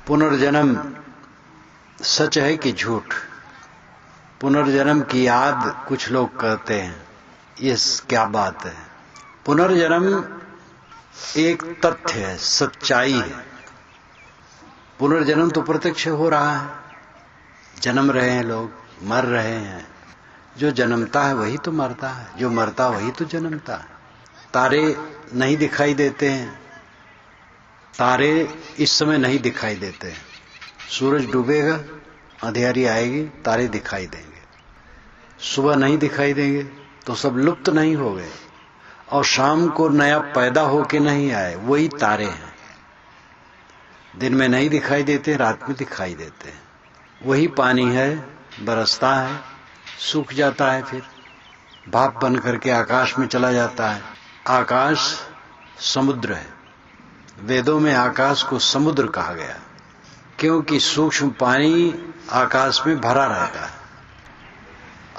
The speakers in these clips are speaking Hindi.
पुनर्जन्म सच है कि झूठ? पुनर्जन्म की याद कुछ लोग करते हैं, ये क्या बात है? पुनर्जन्म एक तथ्य है, सच्चाई है। पुनर्जन्म तो प्रत्यक्ष हो रहा है, जन्म रहे हैं लोग, मर रहे हैं। जो जन्मता है वही तो मरता है, जो मरता वही तो जन्मता है। तारे नहीं दिखाई देते हैं, तारे इस समय नहीं दिखाई देते हैं। सूरज डूबेगा, अंधेरी आएगी, तारे दिखाई देंगे। सुबह नहीं दिखाई देंगे तो सब लुप्त नहीं हो गए, और शाम को नया पैदा होके नहीं आए, वही तारे हैं। दिन में नहीं दिखाई देते, रात में दिखाई देते हैं। वही पानी है, बरसता है, सूख जाता है, फिर भाप बन करके आकाश में चला जाता है। आकाश समुद्र है। वेदों में आकाश को समुद्र कहा गया, क्योंकि सूक्ष्म पानी आकाश में भरा रहता है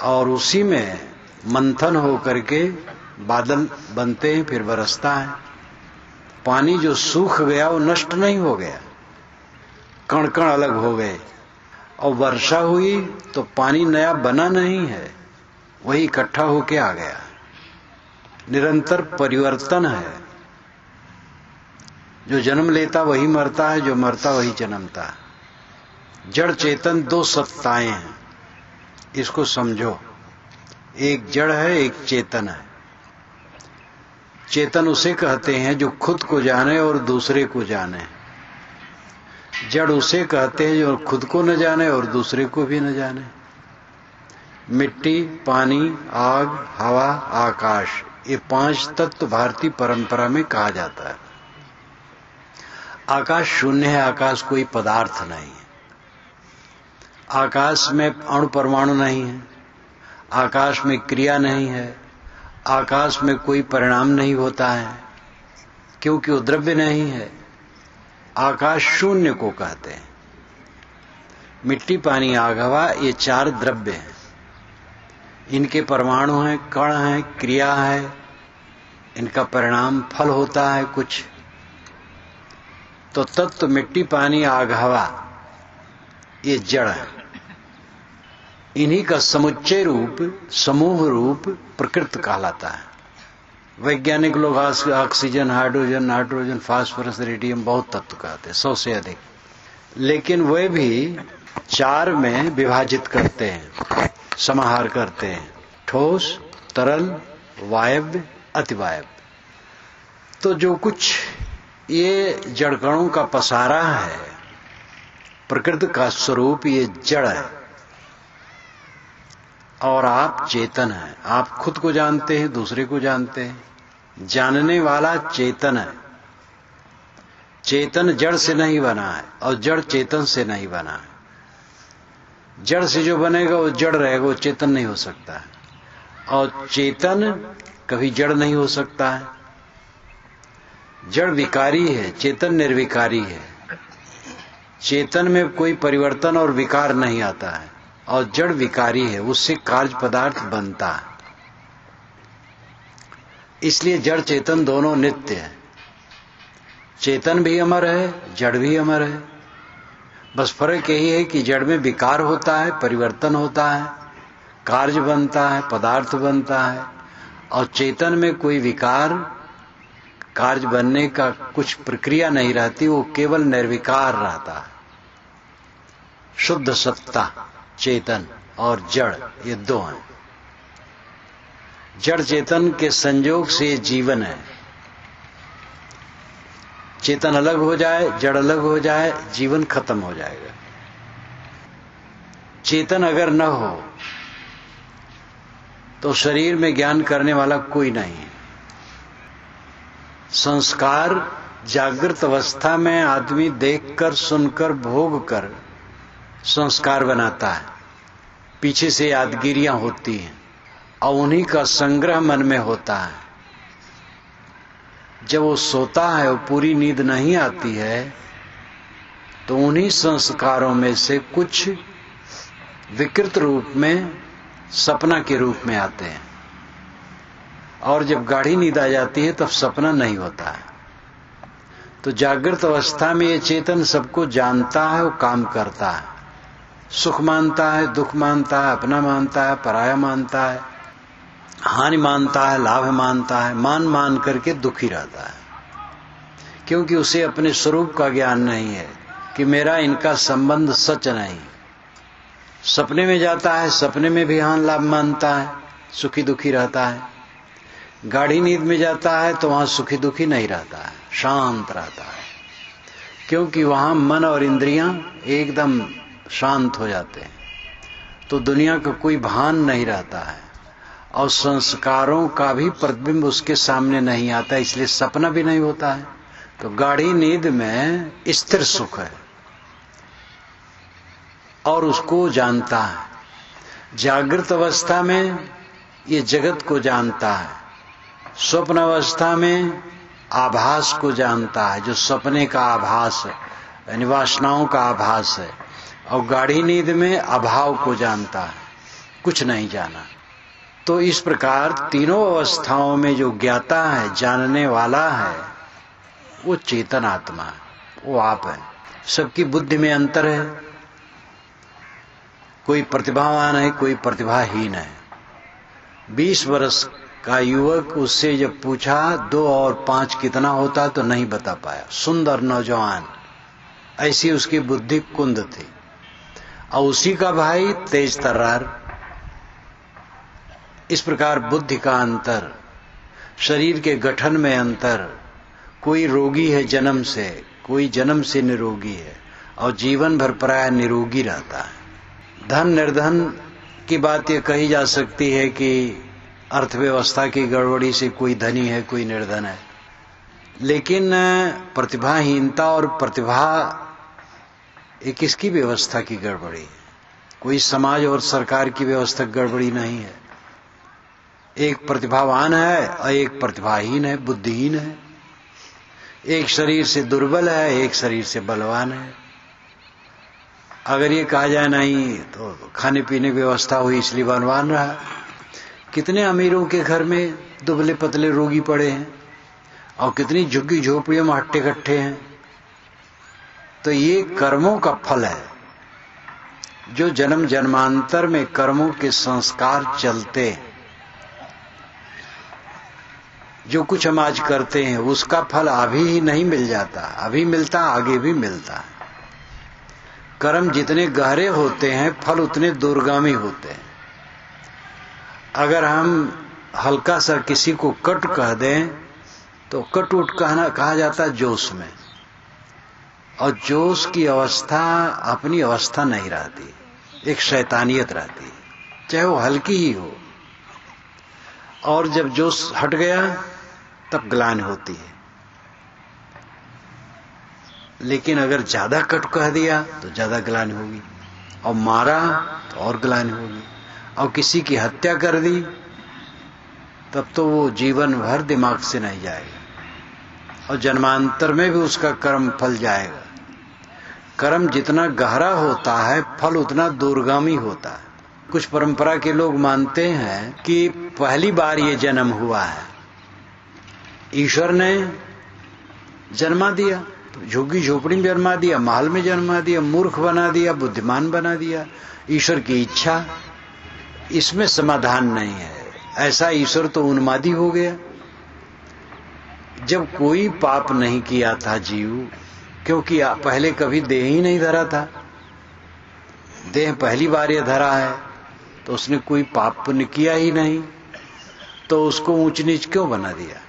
और उसी में मंथन हो करके बादल बनते हैं, फिर बरसता है। पानी जो सूख गया वो नष्ट नहीं हो गया, कण कण अलग हो गए, और वर्षा हुई तो पानी नया बना नहीं है, वही इकट्ठा होके आ गया। निरंतर परिवर्तन है। जो जन्म लेता वही मरता है, जो मरता वही जन्मता है। जड़ चेतन दो सत्ताएं हैं, इसको समझो। एक जड़ है, एक चेतन है। चेतन उसे कहते हैं जो खुद को जाने और दूसरे को जाने। जड़ उसे कहते हैं जो खुद को न जाने और दूसरे को भी न जाने। मिट्टी, पानी, आग, हवा, आकाश, ये पांच तत्व भारतीय परंपरा में कहा जाता है। आकाश शून्य है, आकाश कोई पदार्थ नहीं है। आकाश में अणु परमाणु नहीं है, आकाश में क्रिया नहीं है, आकाश में कोई परिणाम नहीं होता है, क्योंकि वो द्रव्य नहीं है। आकाश शून्य को कहते हैं। मिट्टी, पानी, आग, हवा, ये चार द्रव्य हैं। इनके परमाणु हैं, कण हैं, क्रिया है, इनका परिणाम फल होता है कुछ। तो तत्व मिट्टी, पानी, आग, हवा, ये जड़ है। इन्हीं का समुच्चय रूप, समूह रूप प्रकृति कहलाता है। वैज्ञानिक लोग oxygen, hydrogen, nitrogen, phosphorus, radium, बहुत तत्व कहते हैं, 100 से अधिक। लेकिन वे भी चार में विभाजित करते हैं, समाहार करते हैं: ठोस, तरल, वायव्य, अतिवायव्य। तो जो कुछ ये जड़कणों का पसारा है, प्रकृति का स्वरूप ये जड़ है। और आप चेतन हैं। आप खुद को जानते हैं, दूसरे को जानते हैं। जानने वाला चेतन है। चेतन जड़ से नहीं बना है और जड़ चेतन से नहीं बना है। जड़ से जो बनेगा वो जड़ रहेगा, वो चेतन नहीं हो सकता है। और चेतन कभी जड़ नहीं हो सकता है। जड़ विकारी है, चेतन निर्विकारी है। चेतन में कोई परिवर्तन और विकार नहीं आता है, और जड़ विकारी है, उससे कार्य पदार्थ बनता है। इसलिए जड़ चेतन दोनों नित्य है। चेतन भी अमर है, जड़ भी अमर है। बस फर्क यही है कि जड़ में विकार होता है, परिवर्तन होता है, कार्य बनता है, पदार्थ बनता है, और चेतन में कोई विकार, कार्य बनने का कुछ प्रक्रिया नहीं रहती, वो केवल निर्विकार रहता है। शुद्ध सत्ता चेतन और जड़, ये दो हैं। जड़ चेतन के संयोग से जीवन है। चेतन अलग हो जाए, जड़ अलग हो जाए, जीवन खत्म हो जाएगा। चेतन अगर न हो तो शरीर में ज्ञान करने वाला कोई नहीं है। संस्कार जागृत अवस्था में आदमी देखकर, सुनकर, भोग कर संस्कार बनाता है। पीछे से यादगिरियां होती हैं और उन्हीं का संग्रह मन में होता है। जब वो सोता है, वो पूरी नींद नहीं आती है, तो उन्हीं संस्कारों में से कुछ विकृत रूप में सपना के रूप में आते हैं। और जब गाढ़ी नींद आ जाती है तब सपना नहीं होता है। तो जागृत अवस्था में ये चेतन सबको जानता है और काम करता है, सुख मानता है, दुख मानता है, अपना मानता है, पराया मानता है, हानि मानता है, लाभ मानता है, मान करके दुखी रहता है, क्योंकि उसे अपने स्वरूप का ज्ञान नहीं है कि मेरा इनका संबंध सच नहीं। सपने में जाता है, सपने में भी हानि लाभ मानता है, सुखी दुखी रहता है। गाढ़ी नींद में जाता है तो वहां सुखी दुखी नहीं रहता है, शांत रहता है, क्योंकि वहां मन और इंद्रियां एकदम शांत हो जाते हैं, तो दुनिया का कोई भान नहीं रहता है और संस्कारों का भी प्रतिबिंब उसके सामने नहीं आता, इसलिए सपना भी नहीं होता है। तो गाढ़ी नींद में स्थिर सुख है और उसको जानता है। जागृत अवस्था में ये जगत को जानता है, स्वप्न अवस्था में आभास को जानता है, जो सपने का आभास है, यानी वासनाओं का आभास है, और गाढ़ी नींद में अभाव को जानता है, कुछ नहीं जाना। तो इस प्रकार तीनों अवस्थाओं में जो ज्ञाता है, जानने वाला है, वो चेतन आत्मा है, वो आप है। सबकी बुद्धि में अंतर है, कोई प्रतिभावान है, कोई प्रतिभाहीन है। 20 वर्ष का युवक, उससे जब पूछा 2 और 5 कितना होता तो नहीं बता पाया। सुंदर नौजवान, ऐसी उसकी बुद्धि कुंद थी। और उसी का भाई तेज तर्रार। इस प्रकार बुद्धि का अंतर, शरीर के गठन में अंतर, कोई रोगी है जन्म से, कोई जन्म से निरोगी है और जीवन भर प्राय निरोगी रहता है। धन निर्धन की बात ये कही जा सकती है कि अर्थव्यवस्था की गड़बड़ी से कोई धनी है, कोई निर्धन है, लेकिन प्रतिभाहीनता और प्रतिभा, ये किसकी व्यवस्था की गड़बड़ी है? कोई समाज और सरकार की व्यवस्था की गड़बड़ी नहीं है। एक प्रतिभावान है और एक प्रतिभाहीन है, बुद्धिहीन है। एक शरीर से दुर्बल है, एक शरीर से बलवान है। अगर ये कहा जाए नहीं तो खाने पीने की व्यवस्था हुई इसलिए बलवान रहा। कितने अमीरों के घर में दुबले पतले रोगी पड़े हैं और कितनी झुग्गी झोपड़ियों में हट्टे कट्टे हैं। तो ये कर्मों का फल है, जो जन्म जन्मांतर में कर्मों के संस्कार चलते हैं। जो कुछ हम आज करते हैं उसका फल अभी ही नहीं मिल जाता, अभी मिलता, आगे भी मिलता है। कर्म जितने गहरे होते हैं फल उतने दूरगामी होते हैं। अगर हम हल्का सा किसी को कट कह दें तो कट उठ कहा जाता है जोश में, और जोश की अवस्था अपनी अवस्था नहीं रहती, एक शैतानियत रहती है, चाहे वो हल्की ही हो। और जब जोश हट गया तब ग्लानि होती है। लेकिन अगर ज्यादा कट कह दिया तो ज्यादा ग्लानि होगी, और मारा तो और ग्लानि होगी, और किसी की हत्या कर दी तब तो वो जीवन भर दिमाग से नहीं जाएगा और जन्मांतर में भी उसका कर्म फल जाएगा। कर्म जितना गहरा होता है फल उतना दूरगामी होता है। कुछ परंपरा के लोग मानते हैं कि पहली बार ये जन्म हुआ है, ईश्वर ने जन्मा दिया, झुग्गी झोपड़ी में जन्मा दिया, महल में जन्मा दिया, मूर्ख बना दिया, बुद्धिमान बना दिया। ईश्वर की इच्छा, इसमें समाधान नहीं है। ऐसा ईश्वर तो उन्मादी हो गया। जब कोई पाप नहीं किया था जीव, क्योंकि पहले कभी देह ही नहीं धरा था, देह पहली बार ये धरा है, तो उसने कोई पाप पुण्य किया ही नहीं, तो उसको ऊंच नीच क्यों बना दिया?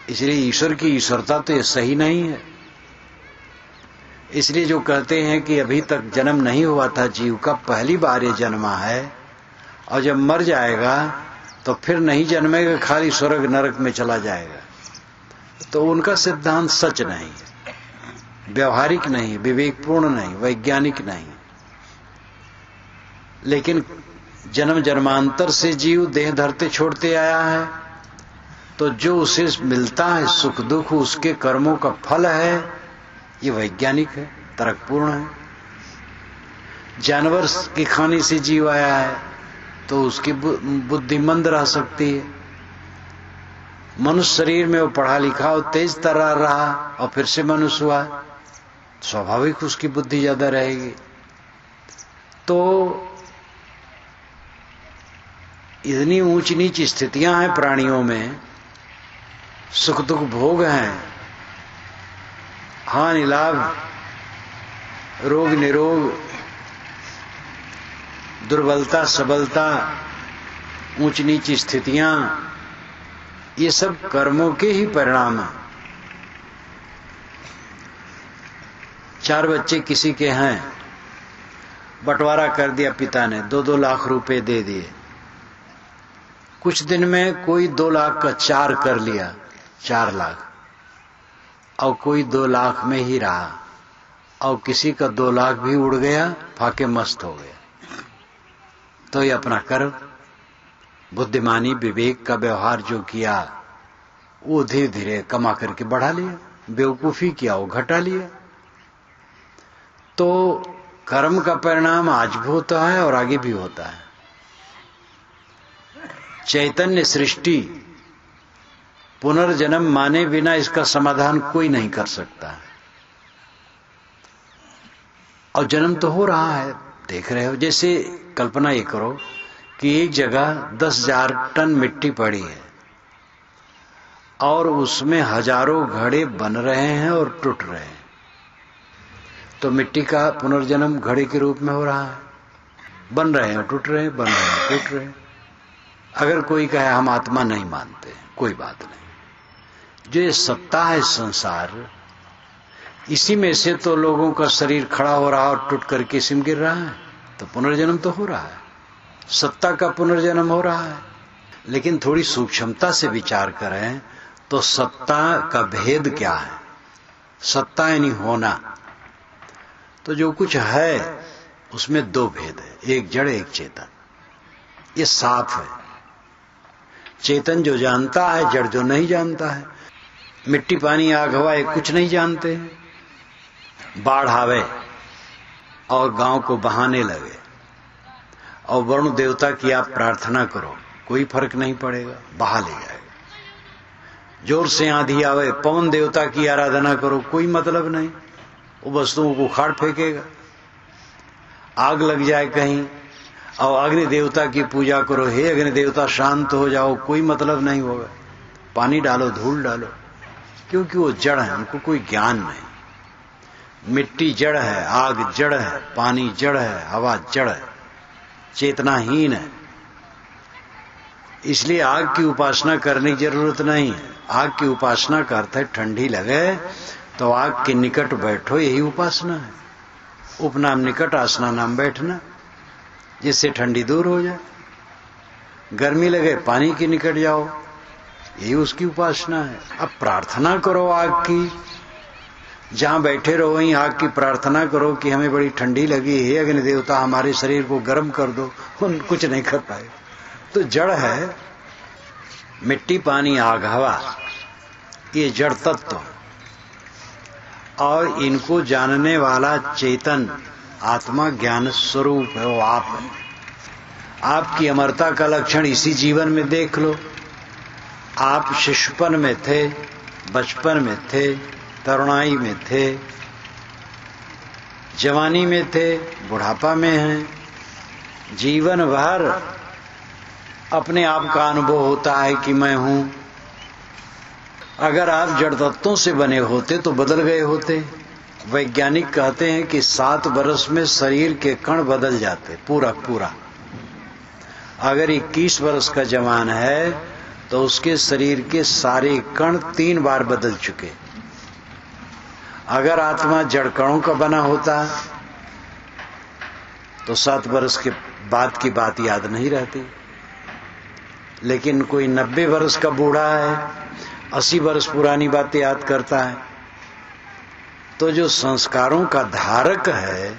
इसलिए ईश्वर की ईश्वरता तो ये सही नहीं है। इसलिए जो कहते हैं कि अभी तक जन्म नहीं हुआ था जीव का, पहली बार ये जन्मा है, और जब मर जाएगा तो फिर नहीं जन्मेगा, खाली स्वर्ग नरक में चला जाएगा, तो उनका सिद्धांत सच नहीं, व्यवहारिक नहीं, विवेकपूर्ण नहीं, वैज्ञानिक नहीं। लेकिन जन्म जन्मांतर से जीव देह धरते छोड़ते आया है, तो जो उसे मिलता है सुख दुख उसके कर्मों का फल है, ये वैज्ञानिक है, तर्कपूर्ण है। जानवर की खाने से जीव आया है तो उसकी बुद्धि मंद रह सकती है, मनुष्य शरीर में वो पढ़ा लिखा और तेज तर्रार रहा और फिर से मनुष्य हुआ, स्वाभाविक उसकी बुद्धि ज्यादा रहेगी। तो इतनी ऊंच नीच स्थितियां हैं प्राणियों में, सुख दुख भोग हैं, हानि लाभ, रोग निरोग, दुर्बलता सबलता, ऊंच नीच स्थितियां, ये सब कर्मों के ही परिणाम हैं। 4 बच्चे किसी के हैं, बंटवारा कर दिया पिता ने, 2-2 लाख रुपए दे दिए। कुछ दिन में कोई 2 लाख का 4 कर लिया, 4 लाख, और कोई 2 लाख में ही रहा, और किसी का 2 लाख भी उड़ गया, फाके मस्त हो गया। तो ये अपना कर्म, बुद्धिमानी विवेक का व्यवहार जो किया वो धीरे धीरे कमा करके बढ़ा लिया, बेवकूफी किया वो घटा लिया। तो कर्म का परिणाम आज भी होता है और आगे भी होता है। चैतन्य सृष्टि पुनर्जन्म माने बिना इसका समाधान कोई नहीं कर सकता, और जन्म तो हो रहा है, देख रहे हो। जैसे कल्पना ये करो कि एक जगह 10,000 टन मिट्टी पड़ी है और उसमें हजारों घड़े बन रहे हैं और टूट रहे हैं, तो मिट्टी का पुनर्जन्म घड़े के रूप में हो रहा है, बन रहे हैं टूट रहे हैं, बन रहे हैं टूट रहे हैं। अगर कोई कहे हम आत्मा नहीं मानते, कोई बात नहीं, जो ये सत्ता है संसार, इसी में से तो लोगों का शरीर खड़ा हो रहा और टूट करके सिम गिर रहा है, तो पुनर्जन्म तो हो रहा है, सत्ता का पुनर्जन्म हो रहा है। लेकिन थोड़ी सूक्ष्मता से विचार करें तो सत्ता का भेद क्या है? सत्ता यानी होना, तो जो कुछ है उसमें 2 भेद है, एक जड़ एक चेतन, ये साफ है। चेतन जो जानता है, जड़ जो नहीं जानता है। मिट्टी पानी आग हवा ये कुछ नहीं जानते हैं। बाढ़ आवे और गांव को बहाने लगे और वरुण देवता की आप प्रार्थना करो, कोई फर्क नहीं पड़ेगा, बहा ले जाएगा। जोर से आंधी आवे, पवन देवता की आराधना करो, कोई मतलब नहीं, वो वस्तुओं को उखाड़ फेंकेगा। आग लग जाए कहीं और अग्नि देवता की पूजा करो, हे अग्नि देवता शांत हो जाओ, कोई मतलब नहीं होगा। पानी डालो, धूल डालो, क्योंकि वो जड़ है, उनको कोई ज्ञान नहीं। मिट्टी जड़ है, आग जड़ है, पानी जड़ है, हवा जड़ है, चेतनाहीन है। इसलिए आग की उपासना करने की जरूरत नहीं है। आग की उपासना का अर्थ है ठंडी लगे तो आग के निकट बैठो, यही उपासना है। उपनाम निकट, आसना नाम बैठना, जिससे ठंडी दूर हो जाए। गर्मी लगे पानी के निकट जाओ, यही उसकी उपासना है। अब प्रार्थना करो आग की, जहां बैठे रहो वहीं आग की प्रार्थना करो कि हमें बड़ी ठंडी लगी, हे अग्नि देवता हमारे शरीर को गर्म कर दो, कुछ नहीं कर पाए। तो जड़ है मिट्टी पानी आग हवा, ये जड़ तत्व, और इनको जानने वाला चेतन आत्मा ज्ञान स्वरूप है, वो आप है। आपकी अमरता का लक्षण इसी जीवन में देख लो। आप शिशुपन में थे, बचपन में थे, तरुणाई में थे, जवानी में थे, बुढ़ापा में हैं, जीवन भर अपने आप का अनुभव होता है कि मैं हूं। अगर आप जड़ तत्वों से बने होते तो बदल गए होते। वैज्ञानिक कहते हैं कि 7 वर्ष में शरीर के कण बदल जाते पूरा पूरा। अगर 21 वर्ष का जवान है तो उसके शरीर के सारे कण 3 बार बदल चुके। अगर आत्मा जड़ कणों का बना होता तो 7 वर्ष के बाद की बात याद नहीं रहती। लेकिन कोई 90 वर्ष का बूढ़ा है, 80 वर्ष पुरानी बातें याद करता है। तो जो संस्कारों का धारक है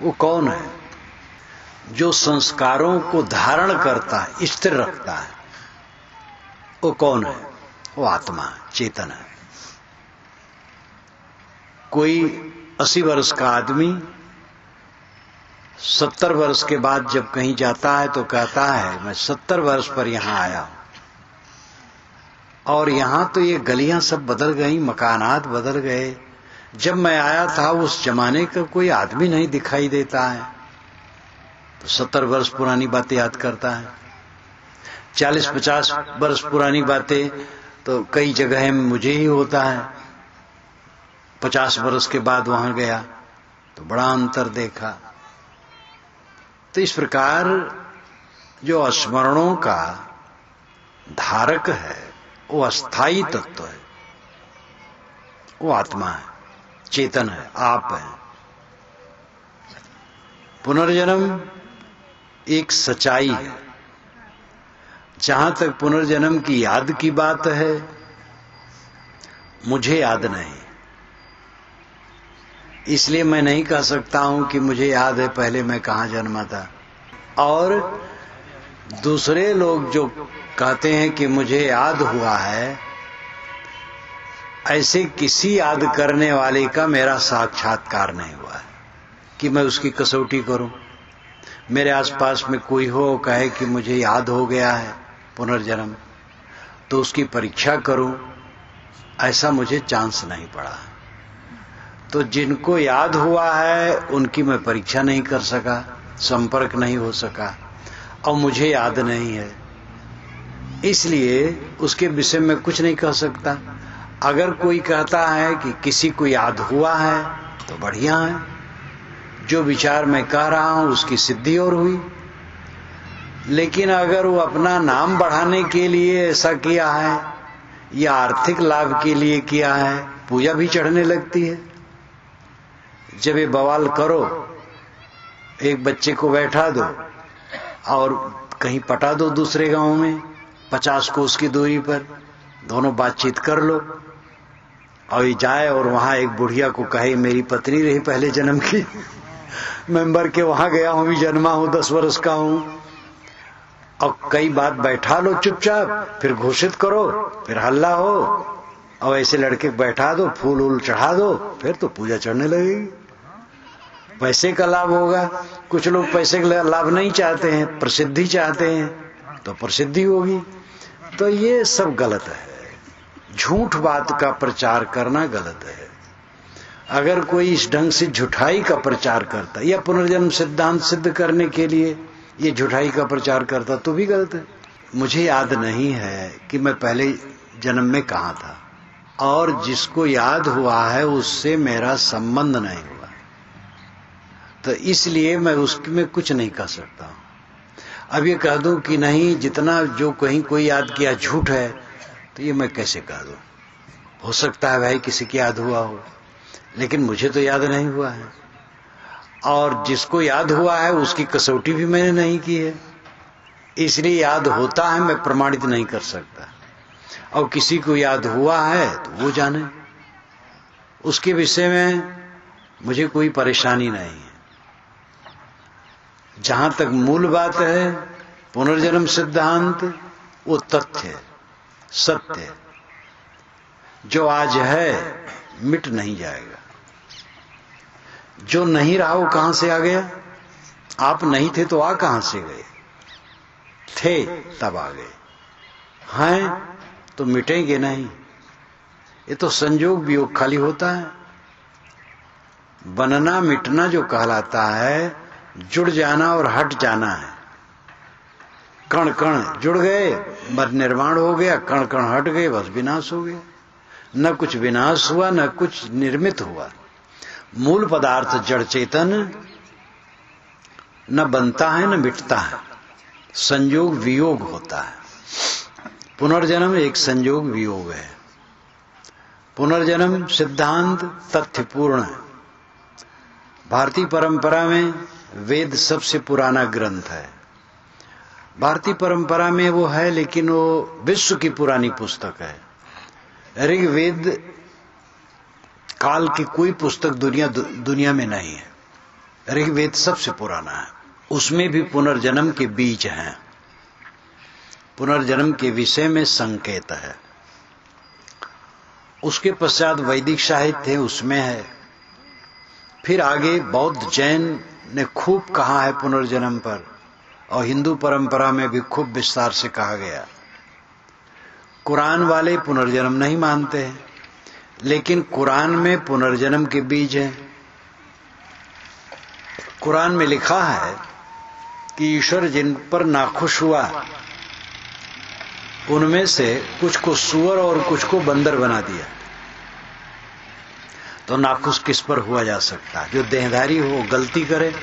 वो कौन है? जो संस्कारों को धारण करता है, स्थिर रखता है, वो कौन है? वो आत्मा है, चेतन है। कोई 80 वर्ष का आदमी 70 वर्ष के बाद जब कहीं जाता है तो कहता है मैं 70 वर्ष पर यहां आया हूं। और यहां तो ये गलियां सब बदल गई, मकानात बदल गए। जब मैं आया था उस जमाने का कोई आदमी नहीं दिखाई देता है। तो 70 वर्ष पुरानी बातें याद करता है, 40-50 वर्ष पुरानी बातें तो कई जगह में मुझे ही होता है। 50 वर्ष के बाद वहां गया तो बड़ा अंतर देखा। तो इस प्रकार जो स्मरणों का धारक है वो अस्थाई तत्व है, वो आत्मा है, चेतन है, आप है। पुनर्जन्म एक सच्चाई है। जहां तक पुनर्जन्म की याद की बात है, मुझे याद नहीं, इसलिए मैं नहीं कह सकता हूं कि मुझे याद है पहले मैं कहां जन्मा था। और दूसरे लोग जो कहते हैं कि मुझे याद हुआ है, ऐसे किसी याद करने वाले का मेरा साक्षात्कार नहीं हुआ है कि मैं उसकी कसौटी करूं। मेरे आसपास में कोई हो कहे कि मुझे याद हो गया है पुनर्जन्म, तो उसकी परीक्षा करूं, ऐसा मुझे चांस नहीं पड़ा। तो जिनको याद हुआ है उनकी मैं परीक्षा नहीं कर सका, संपर्क नहीं हो सका, और मुझे याद नहीं है, इसलिए उसके विषय में कुछ नहीं कह सकता। अगर कोई कहता है कि किसी को याद हुआ है तो बढ़िया है, जो विचार मैं कह रहा हूं उसकी सिद्धि और हुई। लेकिन अगर वो अपना नाम बढ़ाने के लिए ऐसा किया है या आर्थिक लाभ के लिए किया है, पूजा भी चढ़ने लगती है। जब ये बवाल करो, एक बच्चे को बैठा दो और कहीं पटा दो दूसरे गांव में 50 कोस की दूरी पर, दोनों बातचीत कर लो, और ये जाए और वहां एक बुढ़िया को कहे मेरी पत्नी रही पहले जन्म की, मेंबर के वहां गया हूं, भी जन्मा हूं, 10 वर्ष का हूं, और कई बात बैठा लो चुपचाप, फिर घोषित करो, फिर हल्ला हो, और ऐसे लड़के बैठा दो, फूल वूल चढ़ा दो, फिर तो पूजा चढ़ने लगेगी। पैसे का लाभ होगा। कुछ लोग पैसे का लाभ नहीं चाहते हैं, प्रसिद्धि चाहते हैं, तो प्रसिद्धि होगी। तो ये सब गलत है। झूठ बात का प्रचार करना गलत है। अगर कोई इस ढंग से झूठाई का प्रचार करता या पुनर्जन्म सिद्धांत सिद्ध करने के लिए ये झूठाई का प्रचार करता तो भी गलत है। मुझे याद नहीं है कि मैं पहले जन्म में कहां था, और जिसको याद हुआ है उससे मेरा संबंध नहीं हुआ, तो इसलिए मैं उसमें कुछ नहीं कह सकता हूं। अब ये कह दूं कि नहीं, जितना जो कहीं कोई याद किया झूठ है, तो ये मैं कैसे कह दूं? हो सकता है भाई किसी की याद हुआ हो, लेकिन मुझे तो याद नहीं हुआ है, और जिसको याद हुआ है उसकी कसौटी भी मैंने नहीं की है, इसलिए याद होता है मैं प्रमाणित नहीं कर सकता। और किसी को याद हुआ है तो वो जाने, उसके विषय में मुझे कोई परेशानी नहीं है। जहां तक मूल बात है पुनर्जन्म सिद्धांत, वो तथ्य है, सत्य है, जो आज है मिट नहीं जाएगा। जो नहीं रहा वो कहां से आ गया? आप नहीं थे तो आ कहां से गए? थे तब आ गए, हैं तो मिटेंगे नहीं। ये तो संयोग वियोग खाली होता है। बनना मिटना जो कहलाता है, जुड़ जाना और हट जाना है। कण कण जुड़ गए, बस निर्माण हो गया, कण कण हट गए, बस विनाश हो गया। न कुछ विनाश हुआ, न कुछ निर्मित हुआ। मूल पदार्थ जड़ चेतन न बनता है न मिटता है, संयोग वियोग होता है। पुनर्जन्म एक संयोग वियोग है। पुनर्जन्म सिद्धांत तथ्यपूर्ण है। भारतीय परंपरा में वेद सबसे पुराना ग्रंथ है। भारतीय परंपरा में वो है, लेकिन वो विश्व की पुरानी पुस्तक है। ऋग्वेद काल की कोई पुस्तक दुनिया में नहीं है। ऋग्वेद सबसे पुराना है। उसमें भी पुनर्जन्म के बीज हैं, पुनर्जन्म के विषय में संकेत है। उसके पश्चात वैदिक साहित्य उसमें है। फिर आगे बौद्ध जैन ने खूब कहा है पुनर्जन्म पर, और हिंदू परंपरा में भी खूब विस्तार से कहा गया। कुरान वाले पुनर्जन्म नहीं मानते हैं, लेकिन कुरान में पुनर्जन्म के बीज हैं। कुरान में लिखा है कि ईश्वर जिन पर नाखुश हुआ उनमें से कुछ को सूअर और कुछ को बंदर बना दिया। तो नाखुश किस पर हुआ जा सकता है? जो देहधारी हो, गलती करे।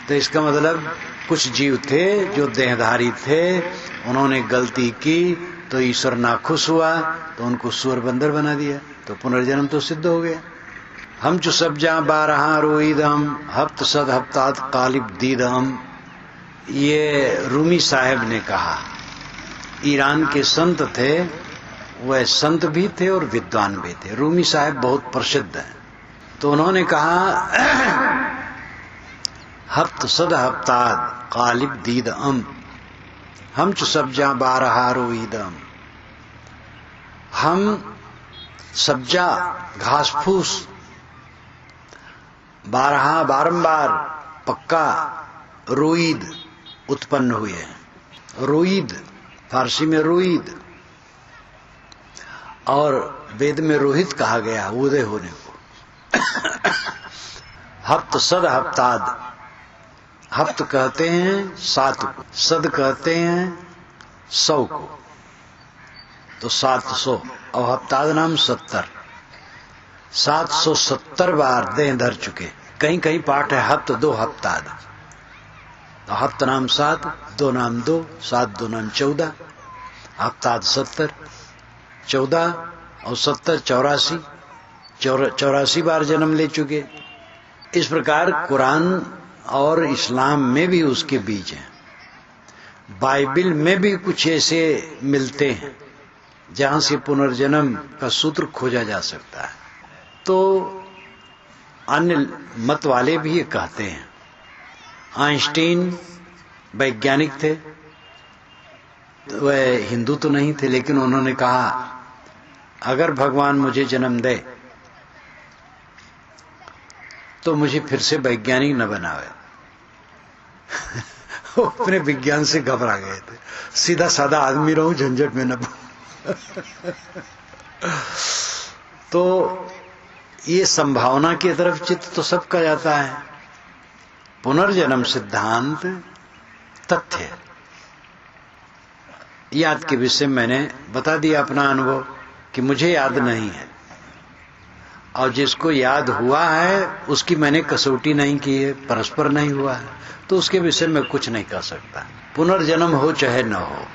तो इसका मतलब कुछ जीव थे जो देहधारी थे, उन्होंने गलती की तो ईश्वर नाखुश हुआ, तो उनको सूअर बंदर बना दिया, तो पुनर्जन्म तो सिद्ध हो गया। हम जो सब जहां बारहा रोईदम हफ्त सद हफ्तात कालिब दीदम, ये रूमी साहब ने कहा। ईरान के संत थे, वह संत भी थे और विद्वान भी थे। रूमी साहब बहुत प्रसिद्ध हैं। तो उन्होंने कहा हफ्त सद हफ्तात कालिब दीदम हम जो सब्जा बारहा रोईदम, हम सब्जा घास फूस बारहा बारंबार पक्का रोईद उत्पन्न हुए हैं। रोईद फारसी में रोईद, और वेद में रोहित कहा गया उदय होने को। हफ्त सद हफ्ताद, हफ्त कहते हैं 7 को, सद कहते हैं 100 को, तो 700, और हफ्ताद नाम 70, 770 बार देह धर चुके। कहीं कहीं पाठ है हफ्त 2 हफ्ताद, तो हफ्त नाम 7, 2 नाम 2, 7 2 नाम 14, हफ्ताद 70, 14 और 70 84, 84 बार जन्म ले चुके। इस प्रकार कुरान और इस्लाम में भी उसके बीज हैं। बाइबल में भी कुछ ऐसे मिलते हैं जहां से पुनर्जन्म का सूत्र खोजा जा सकता है। तो अन्य मत वाले भी ये कहते हैं। आइंस्टीन वैज्ञानिक थे, वह हिंदू तो नहीं थे, लेकिन उन्होंने कहा अगर भगवान मुझे जन्म दे तो मुझे फिर से वैज्ञानिक न बनावे। वो अपने विज्ञान से घबरा गए थे। सीधा साधा आदमी रहूं, झंझट में न तो ये संभावना की तरफ चित्त तो सबका जाता है। पुनर्जन्म सिद्धांत तथ्य। याद के विषय मैंने बता दिया अपना अनुभव कि मुझे याद नहीं है, और जिसको याद हुआ है उसकी मैंने कसौटी नहीं की है, परस्पर नहीं हुआ है, तो उसके विषय में कुछ नहीं कह सकता। पुनर्जन्म हो चाहे न हो,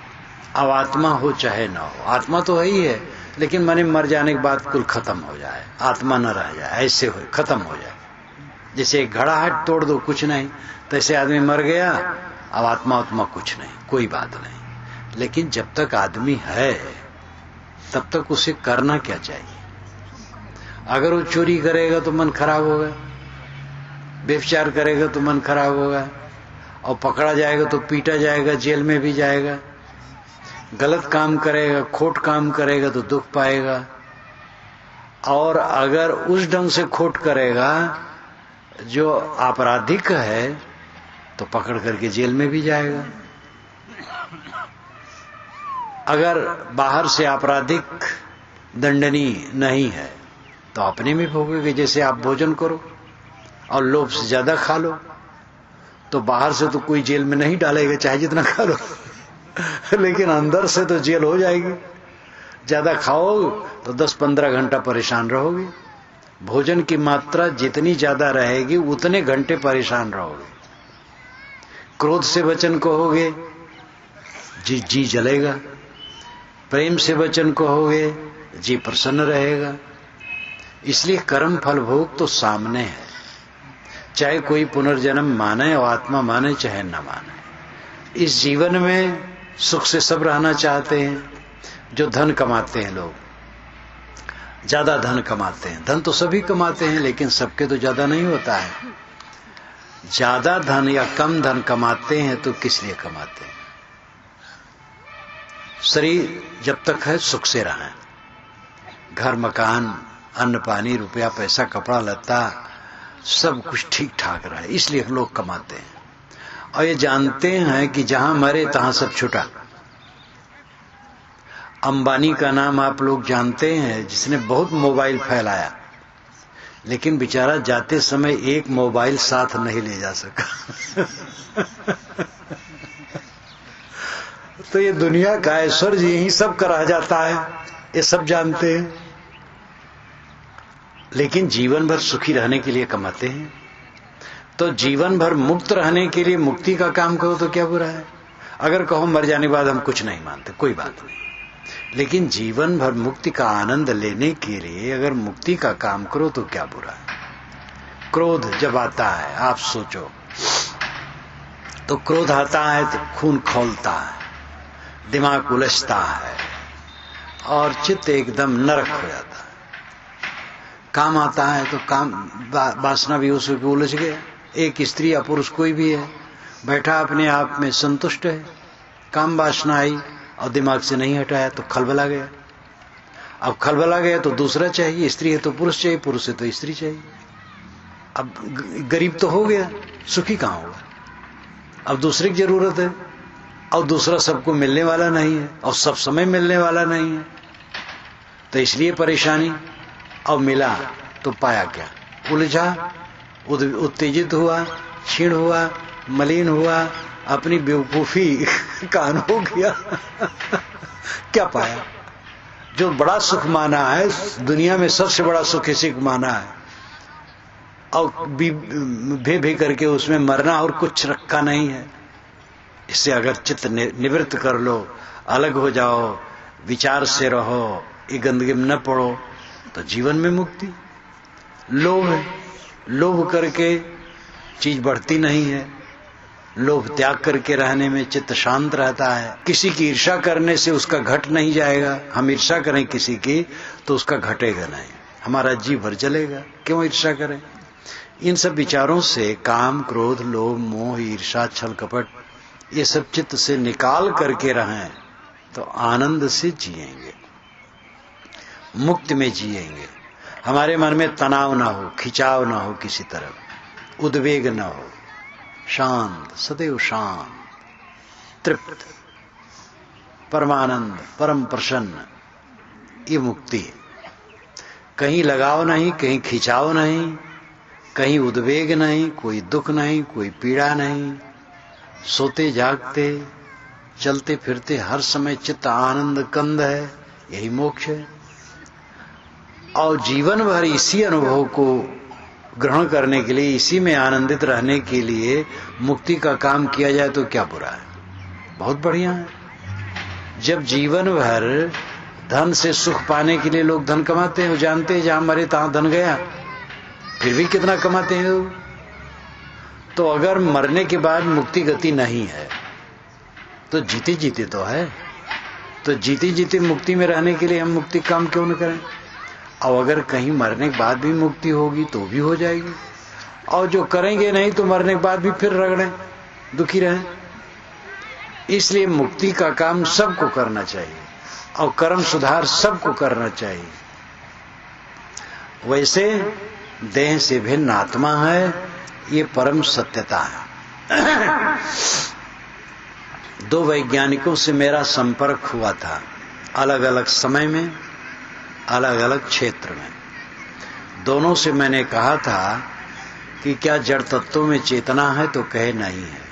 अब आत्मा हो चाहे न हो, आत्मा तो है ही है, लेकिन मैंने मर जाने के बाद कुल खत्म हो जाए, आत्मा न रह जाए, ऐसे हो खत्म हो जाए। जैसे एक घड़ा हट तोड़ दो कुछ नहीं, तैसे आदमी मर गया, अब आत्मा उत्मा कुछ नहीं, कोई बात नहीं। लेकिन जब तक आदमी है तब तक उसे करना क्या चाहिए? अगर वो चोरी करेगा तो मन खराब होगा, व्यभिचार करेगा तो मन खराब होगा, और पकड़ा जाएगा तो पीटा जाएगा, जेल में भी जाएगा। गलत काम करेगा, खोट काम करेगा तो दुख पाएगा, और अगर उस ढंग से खोट करेगा जो आपराधिक है तो पकड़ करके जेल में भी जाएगा। अगर बाहर से आपराधिक दंडनीय नहीं है तो अपने में भोगेंगे। जैसे आप भोजन करो और लोभ से ज्यादा खा लो तो बाहर से तो कोई जेल में नहीं डालेगा, चाहे जितना खा लो लेकिन अंदर से तो जेल हो जाएगी। ज्यादा खाओ तो 10-15 घंटा परेशान रहोगे। भोजन की मात्रा जितनी ज्यादा रहेगी उतने घंटे परेशान रहोगे। क्रोध से वचन कहोगे, जी जलेगा। प्रेम से वचन कहोगे, जी प्रसन्न रहेगा। इसलिए कर्म फल भोग तो सामने है, चाहे कोई पुनर्जन्म माने और आत्मा माने चाहे न माने। इस जीवन में सुख से सब रहना चाहते हैं। जो धन कमाते हैं, लोग ज्यादा धन कमाते हैं, धन तो सभी कमाते हैं लेकिन सबके तो ज्यादा नहीं होता है। ज्यादा धन या कम धन कमाते हैं तो किस लिए कमाते हैं? शरीर जब तक है सुख से रहें, घर मकान अन्न पानी रुपया पैसा कपड़ा लत्ता सब कुछ ठीक ठाक रहे, इसलिए हम लोग कमाते हैं। और ये जानते हैं कि जहां मरे तहां सब छुटा। अंबानी का नाम आप लोग जानते हैं, जिसने बहुत मोबाइल फैलाया, लेकिन बेचारा जाते समय एक मोबाइल साथ नहीं ले जा सका। तो ये दुनिया का ऐश्वर्य यही सब का रह जाता है, ये सब जानते हैं, लेकिन जीवन भर सुखी रहने के लिए कमाते हैं। तो जीवन भर मुक्त रहने के लिए मुक्ति का काम करो तो क्या बुरा है? अगर कहो मर जाने के बाद हम कुछ नहीं मानते, कोई बात नहीं, लेकिन जीवन भर मुक्ति का आनंद लेने के लिए अगर मुक्ति का काम करो तो क्या बुरा है? क्रोध जब आता है, आप सोचो, तो क्रोध आता है तो खून खौलता है, दिमाग उलझता है और चित्त एकदम नरक हो जाता है। काम आता है तो काम वासना भी उसको उलझ गया। एक स्त्री या पुरुष कोई भी है, बैठा अपने आप में संतुष्ट है, काम वासना आई और दिमाग से नहीं हटाया तो खलबला गया। अब खलबला गया तो दूसरा चाहिए, स्त्री है तो पुरुष चाहिए, पुरुष है तो स्त्री चाहिए। अब गरीब तो हो गया, सुखी कहां होगा? अब दूसरे की जरूरत है, और दूसरा सबको मिलने वाला नहीं है और सब समय मिलने वाला नहीं है, तो इसलिए परेशानी। और मिला तो पाया क्या? उलझा, उत्तेजित हुआ, क्षीण हुआ, मलिन हुआ, अपनी बेवकूफी का अनुभव किया। क्या पाया? जो बड़ा सुख माना है, दुनिया में सबसे बड़ा सुख इसी को माना है, और भे भे करके उसमें मरना और कुछ रखा नहीं है। इससे अगर चित्त निवृत्त कर लो, अलग हो जाओ, विचार से रहो, ये गंदगी में न पड़ो, तो जीवन में मुक्ति। लोभ है, लोभ करके चीज बढ़ती नहीं है। लोभ त्याग करके रहने में चित्त शांत रहता है। किसी की ईर्ष्या करने से उसका घट नहीं जाएगा। हम ईर्ष्या करें किसी की तो उसका घटेगा नहीं, हमारा जी भर जलेगा। क्यों ईर्ष्या करें? इन सब विचारों से काम, क्रोध, लोभ, मोह, ईर्ष्या, छल कपट, ये सब चित्त से निकाल करके रहें तो आनंद से जिएंगे, मुक्त में जिएंगे। हमारे मन में तनाव ना हो, खिंचाव ना हो, किसी तरफ उद्वेग ना हो, शांत, सदैव शांत, तृप्त, परमानंद, परम प्रसन्न, ये मुक्ति है। कहीं लगाव नहीं, कहीं खिंचाव नहीं, कहीं उद्वेग नहीं, कोई दुख नहीं, कोई पीड़ा नहीं। सोते जागते, चलते फिरते हर समय चित्त आनंद कंद है, यही मोक्ष है। और जीवन भर इसी अनुभव को ग्रहण करने के लिए, इसी में आनंदित रहने के लिए मुक्ति का काम किया जाए तो क्या बुरा है? बहुत बढ़िया है। जब जीवन भर धन से सुख पाने के लिए लोग धन कमाते हैं, वो जानते हैं जहां मरे तहां धन गया, फिर भी कितना कमाते हैं लोग। तो अगर मरने के बाद मुक्ति गति नहीं है तो जीते जीते तो है, तो जीते जीते मुक्ति में रहने के लिए हम मुक्ति काम क्यों न करें? और अगर कहीं मरने के बाद भी मुक्ति होगी तो भी हो जाएगी, और जो करेंगे नहीं तो मरने के बाद भी फिर रगड़ें, दुखी रहें। इसलिए मुक्ति का काम सबको करना चाहिए और कर्म सुधार सबको करना चाहिए। वैसे देह से भिन्न आत्मा है, ये परम सत्यता है। दो वैज्ञानिकों से मेरा संपर्क हुआ था, अलग अलग समय में, अलग अलग क्षेत्र में। दोनों से मैंने कहा था कि क्या जड़ तत्वों में चेतना है, तो कहे नहीं है।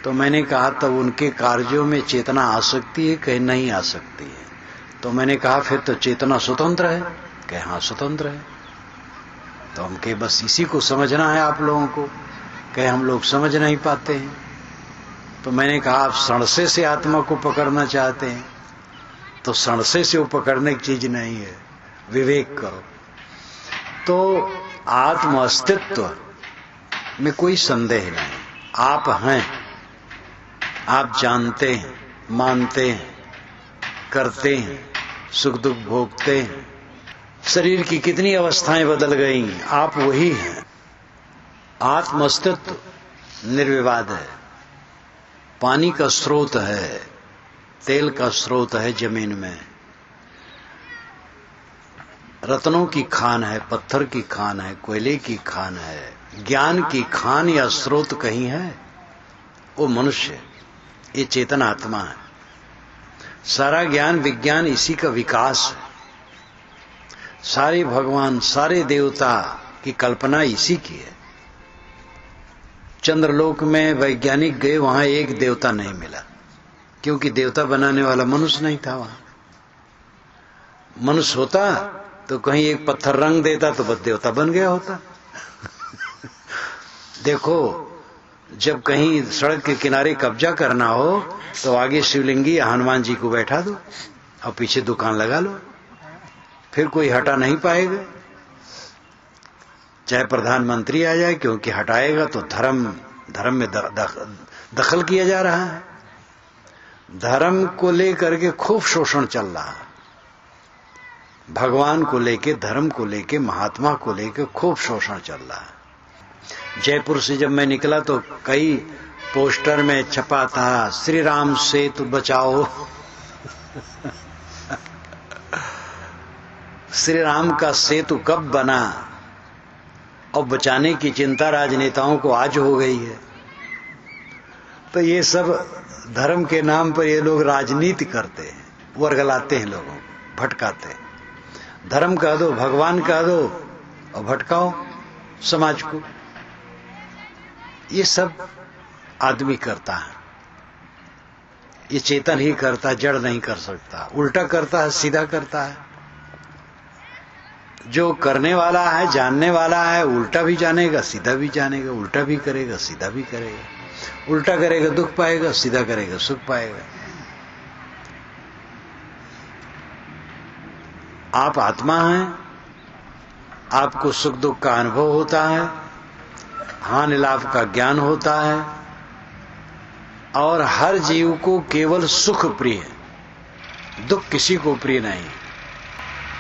तो मैंने कहा तब उनके कार्यों में चेतना आ सकती है? कहे नहीं आ सकती है। तो मैंने कहा फिर तो चेतना स्वतंत्र है? कहे हाँ स्वतंत्र है। तो हम कहे बस इसी को समझना है आप लोगों को। कहे हम लोग समझ नहीं पाते हैं। तो मैंने कहा आप सड़से से आत्मा को पकड़ना चाहते हैं, तो सड़से से वो पकड़ने की चीज नहीं है, विवेक करो। तो आत्म अस्तित्व में कोई संदेह नहीं, आप हैं, आप जानते हैं, मानते हैं, करते हैं, सुख दुख भोगते हैं। शरीर की कितनी अवस्थाएं बदल गई, आप वही हैं। आत्म अस्तित्व निर्विवाद है, पानी का स्रोत है, तेल का स्रोत है जमीन में, रत्नों की खान है, पत्थर की खान है, कोयले की खान है। ज्ञान की खान या स्रोत कहीं है? वो मनुष्य, ये चेतन आत्मा है। सारा ज्ञान विज्ञान इसी का विकास है। सारे भगवान सारे देवता की कल्पना इसी की है। चंद्रलोक में वैज्ञानिक गए, वहां एक देवता नहीं मिला, क्योंकि देवता बनाने वाला मनुष्य नहीं था। वहां मनुष्य होता तो कहीं एक पत्थर रंग देता तो बस देवता बन गया होता। देखो, जब कहीं सड़क के किनारे कब्जा करना हो तो आगे शिवलिंगी या हनुमान जी को बैठा दो और पीछे दुकान लगा लो, फिर कोई हटा नहीं पाएगा। चाहे प्रधानमंत्री आ जाए, क्योंकि हटाएगा तो धर्म में दखल किया जा रहा है। धर्म को लेकर के खूब शोषण चल रहा है। भगवान को लेके, धर्म को लेके, महात्मा को लेके खूब शोषण चल रहा है। जयपुर से जब मैं निकला तो कई पोस्टर में छपा था, श्री राम सेतु बचाओ। श्री राम का सेतु कब बना और बचाने की चिंता राजनेताओं को आज हो गई है। तो ये सब धर्म के नाम पर ये लोग राजनीति करते हैं, वर्गलाते हैं लोगों को, भटकाते हैं। धर्म कह दो, भगवान कह दो और भटकाओ समाज को। ये सब आदमी करता है, ये चेतन ही करता है, जड़ नहीं कर सकता। उल्टा करता है, सीधा करता है। जो करने वाला है, जानने वाला है, उल्टा भी जानेगा, सीधा भी जानेगा। उल्टा भी करेगा, सीधा भी करेगा। उल्टा करेगा दुख पाएगा, सीधा करेगा सुख पाएगा। आप आत्मा हैं, आपको सुख दुख का अनुभव होता है, हानि लाभ का ज्ञान होता है, और हर जीव को केवल सुख प्रिय है, दुख किसी को प्रिय नहीं।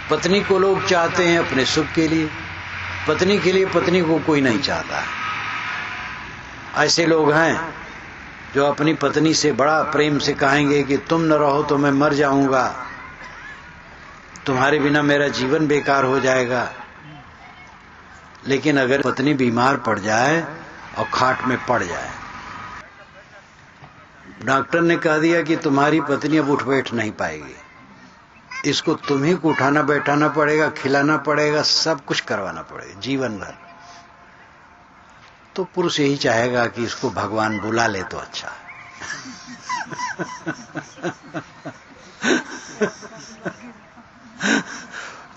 पत्नी को लोग चाहते हैं अपने सुख के लिए, पत्नी के लिए पत्नी को कोई नहीं चाहता है। ऐसे लोग हैं जो अपनी पत्नी से बड़ा प्रेम से कहेंगे कि तुम न रहो तो मैं मर जाऊंगा, तुम्हारे बिना मेरा जीवन बेकार हो जाएगा। लेकिन अगर पत्नी बीमार पड़ जाए और खाट में पड़ जाए, डॉक्टर ने कह दिया कि तुम्हारी पत्नी अब उठ बैठ नहीं पाएगी, इसको तुम्ही को उठाना बैठाना पड़ेगा, खिलाना पड़ेगा, सब कुछ करवाना पड़ेगा जीवन भर, तो पुरुष यही चाहेगा कि इसको भगवान बुला ले तो अच्छा।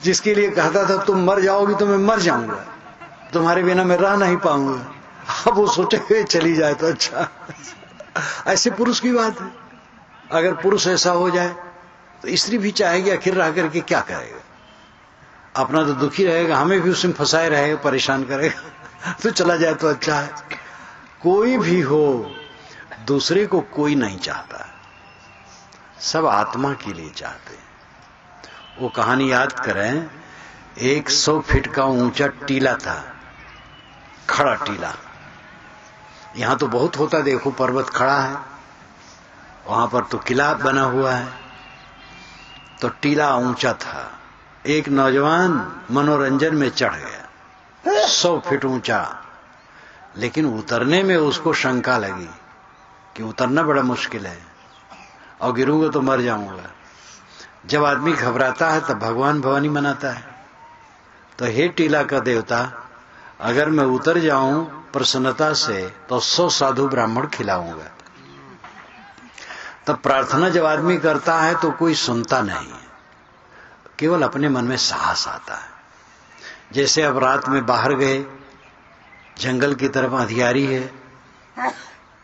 जिसके लिए कहता था तुम मर जाओगी तो मैं मर जाऊंगा, तुम्हारे बिना मैं रह नहीं पाऊंगा, अब वो सोचे चली जाए तो अच्छा। ऐसे पुरुष की बात है। अगर पुरुष ऐसा हो जाए तो स्त्री भी चाहेगी आखिर रह करके क्या करेगा, अपना तो दुखी रहेगा, हमें भी उसमें फंसाए रहेगा, परेशान करेगा, तो चला जाए तो अच्छा है। कोई भी हो, दूसरे को कोई नहीं चाहता, सब आत्मा के लिए चाहते हैं। वो कहानी याद करें, 100 फीट का ऊंचा टीला था, खड़ा टीला। यहां तो बहुत होता, देखो पर्वत खड़ा है, वहां पर तो किला बना हुआ है, तो टीला ऊंचा था। एक नौजवान मनोरंजन में चढ़ गया 100 फीट ऊंचा, लेकिन उतरने में उसको शंका लगी कि उतरना बड़ा मुश्किल है और गिरूंगा तो मर जाऊंगा। जब आदमी घबराता है तब भगवान भवानी मनाता है। तो हे टीला का देवता, अगर मैं उतर जाऊं प्रसन्नता से तो 100 साधु ब्राह्मण खिलाऊंगा। तब प्रार्थना जब आदमी करता है तो कोई सुनता नहीं, केवल अपने मन में साहस आता है। जैसे अब रात में बाहर गए, जंगल की तरफ अंधियारी है,